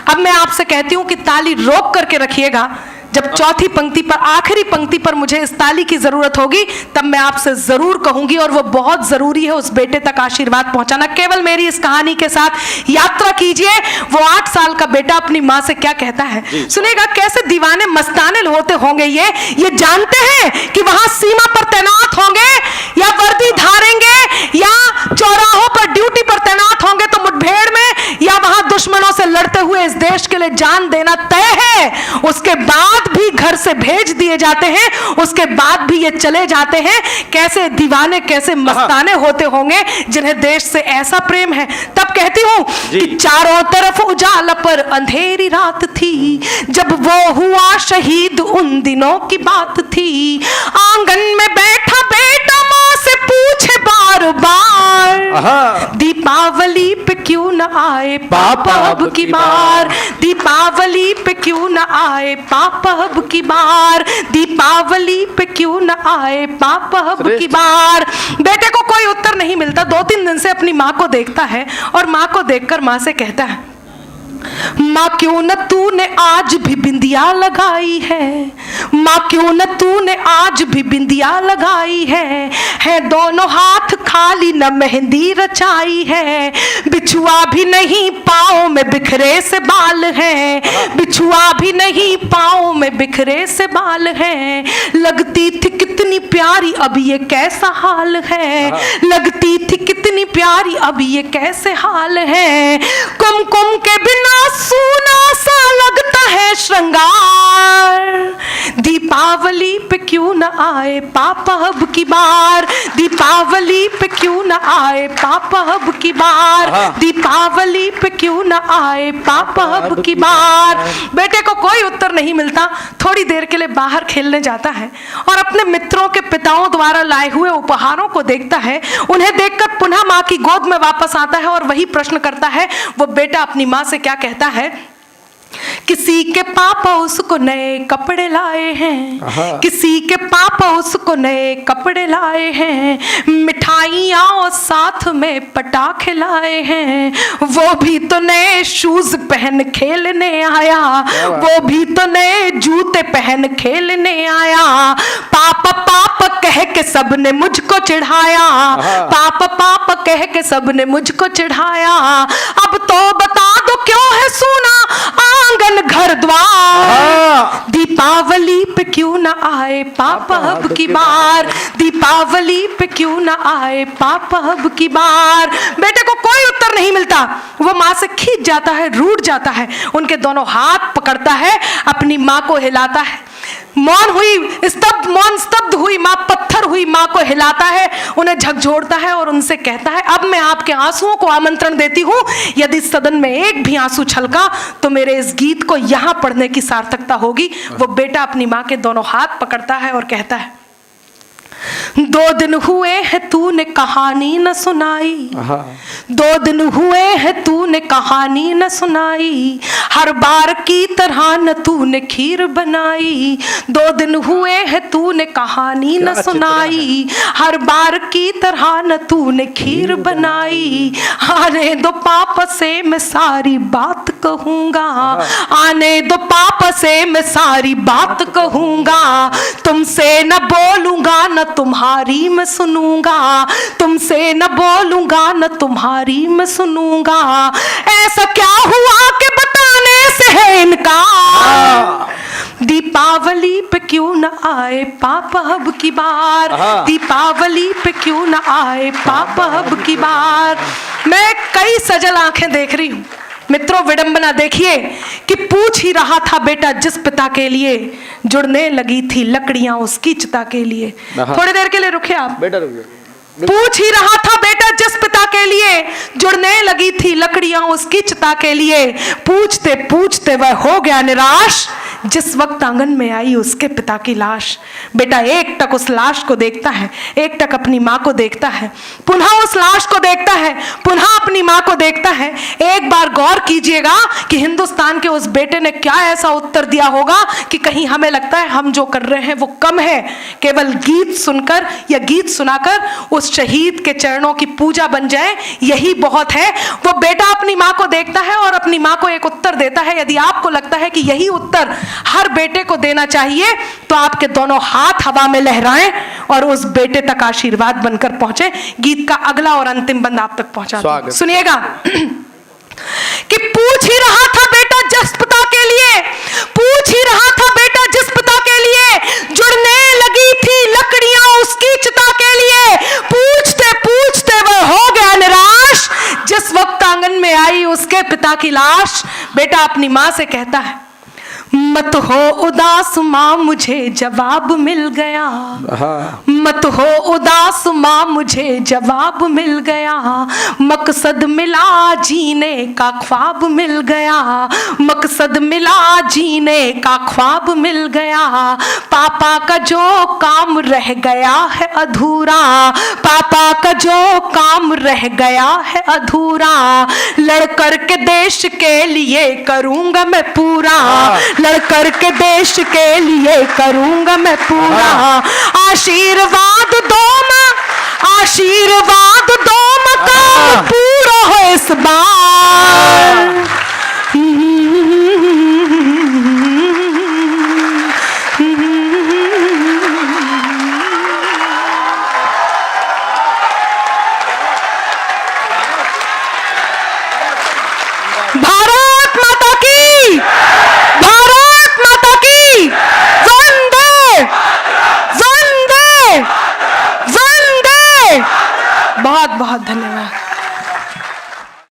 अब मैं आपसे कहती हूँ कि ताली रोक करके रखिएगा। जब चौथी पंक्ति पर, आखिरी पंक्ति पर मुझे इस ताली की जरूरत होगी, तब मैं आपसे जरूर कहूंगी, और वो बहुत जरूरी है उस बेटे तक आशीर्वाद पहुंचाना। केवल मेरी इस कहानी के साथ यात्रा कीजिए। वो 8 साल का बेटा अपनी माँ से क्या कहता है, सुनेगा। कैसे दीवाने मस्ताने होते होंगे ये जानते हैं कि वहां सीमा पर तैनात होंगे या वर्दी धारेंगे या चौराहों पर ड्यूटी पर तैनात होंगे तो मुठभेड़ में, या वहां दुश्मनों से लड़ते हुए इस देश के लिए जान देना तय है। उसके बाद भी घर से भेज दिए जाते हैं, उसके बाद भी ये चले जाते हैं। कैसे दीवाने, कैसे मस्ताने होते होंगे जिन्हें देश से ऐसा प्रेम है। तब कहती हूं कि चारों तरफ उजाला पर अंधेरी रात थी, जब वो हुआ शहीद उन दिनों की बात थी। आंगन में बैठा बेटा माँ से पूछे बार बार, दीपावली पे क्यों न आए पापा अब की बार, दीपावली पे क्यों न आए पापा अब की बार, दीपावली पे क्यों न आए पापा अब की बार। बेटे को कोई उत्तर नहीं मिलता। 2-3 दिन से अपनी माँ को देखता है और माँ को देखकर माँ से कहता है, माँ क्यों न तूने आज भी बिंदिया लगाई है, माँ क्यों न तूने आज भी बिंदिया लगाई है दोनों हाथ खाली न मेहंदी रचाई है। बिछुआ भी नहीं पाँव में बिखरे से बाल है, बिछुआ भी नहीं पाँव में बिखरे से बाल है। लगती थी कितनी प्यारी अब ये कैसा हाल है, लगती थी कितनी प्यारी अब ये कैसे हाल है। कुमकुम के बिना सूना सा लगता है श्रृंगार, दीपावली पे क्यों न आए पापा अब की बार, दीपावली पे क्यों न आए पापा अब की बार, दीपावली पे क्यों न आए पापा अब की बार। बेटे को कोई उत्तर नहीं मिलता। थोड़ी देर के लिए बाहर खेलने जाता है और अपने मित्रों के पिताओं द्वारा लाए हुए उपहारों को देखता है। उन्हें देखकर पुनः माँ की गोद में वापस आता है और वही प्रश्न करता है। वो बेटा अपनी माँ से क्या कहता है किसी के पापा उसको नए कपड़े लाए हैं, किसी के पापा उसको नए कपड़े लाए हैं, मिठाइयाँ और साथ में पटाखे लाए हैं। वो भी तो नए शूज पहन खेलने आया, वो भी तो नए जूते पहन खेलने आया। पापा पापा कह के सबने मुझको चिढ़ाया, पापा पापा कह के सबने मुझको चिढ़ाया। अब तो बता दो क्यों है सूना आंगन घर द्वार, दीपावली पे क्यों ना आए पापा अब की बार, दीपावली पे क्यों ना आए पापा अब की बार। बेटे को कोई उत्तर नहीं मिलता, वो माँ से खींच जाता है, रूठ जाता है, उनके दोनों हाथ पकड़ता है, अपनी माँ को हिलाता है। मौन हुई, स्तब्ध हुई माँ, पत्थर हुई माँ को हिलाता है, उन्हें झकझोरता है और उनसे कहता है, अब मैं आपके आंसुओं को आमंत्रण देती हूँ। यदि सदन में एक भी आंसू छलका तो मेरे इस गीत को यहाँ पढ़ने की सार्थकता होगी। वो बेटा अपनी माँ के दोनों हाथ पकड़ता है और कहता है, 2 दिन हुए हैं तूने कहानी न सुनाई, 2 दिन हुए हैं तूने कहानी न सुनाई, हर बार की तरह न तूने खीर बनाई। 2 दिन हुए हैं तूने कहानी न सुनाई, हर बार की तरह न तूने खीर बनाई। आने दो पापा से मैं सारी बात कहूंगा, आने दो पापा से मैं सारी बात कहूंगा, तुमसे न बोलूंगा न तुम्हारी मैं सुनूंगा, तुमसे न बोलूंगा न तुम्हारी मैं सुनूंगा। ऐसा क्या हुआ कि बताने से है इनकार, दीपावली पे क्यों न आए पापा अब की बार, दीपावली पे क्यों न आए पापा अब की बार। मैं कई सजल आंखें देख रही हूं मित्रों, विडंबना देखिए कि पूछ ही रहा था बेटा जिस पिता के लिए, जुड़ने लगी थी लकड़ियां उसकी चिता के लिए। थोड़ी देर के लिए रुकिए आप, बेटा रुकिए। पूछ ही रहा था बेटा जिस पिता के लिए, जुड़ने लगी थी लकड़ियां उसकी चिता के लिए, पूछते पूछते वह हो गया निराश, जिस वक्त आंगन में आई उसके पिता की लाश। बेटा एक टक उस लाश को देखता है, एक टक अपनी माँ को देखता है, पुनः उस लाश को देखता है, पुनः अपनी माँ को देखता है। एक बार गौर कीजिएगा कि हिंदुस्तान के उस बेटे ने क्या ऐसा उत्तर दिया होगा कि कहीं हमें लगता है हम जो कर रहे हैं वो कम है। केवल गीत सुनकर या गीत सुनाकर उस शहीद के चरणों की पूजा बन जाए, यही बहुत है। वो बेटा अपनी माँ को देखता है और अपनी माँ को एक उत्तर देता है। यदि आपको लगता है कि यही उत्तर हर बेटे को देना चाहिए तो आपके दोनों हाथ हवा में लहराएं और उस बेटे तक आशीर्वाद बनकर पहुंचे। गीत का अगला और अंतिम बंद आप तक पहुंचा सुनिएगा कि पूछ ही रहा था बेटा जिस पिता के लिए, पूछ ही रहा था बेटा जिस पिता के लिए, जुड़ने लगी थी लकड़ियां उसकी चिता के लिए, पूछते पूछते वह हो गया निराश, जिस वक्त आंगन में आई उसके पिता की लाश। बेटा अपनी माँ से कहता है, मत हो उदास माँ मुझे जवाब मिल गया, मत हो उदास माँ मुझे जवाब मिल गया, मकसद मिला जीने का ख्वाब मिल गया, मकसद मिला जीने का ख्वाब मिल गया। पापा का जो काम रह गया है अधूरा, पापा का जो काम रह गया है अधूरा, लड़ कर के देश के लिए करूंगा मैं पूरा, लड़कर के देश के लिए करूंगा मैं पूरा। आशीर्वाद दो मां, आशीर्वाद दो मकाम पूरा हो इस बार। भारत माता की, भारत माता की, वंदे वंदे वंदे। बहुत बहुत धन्यवाद।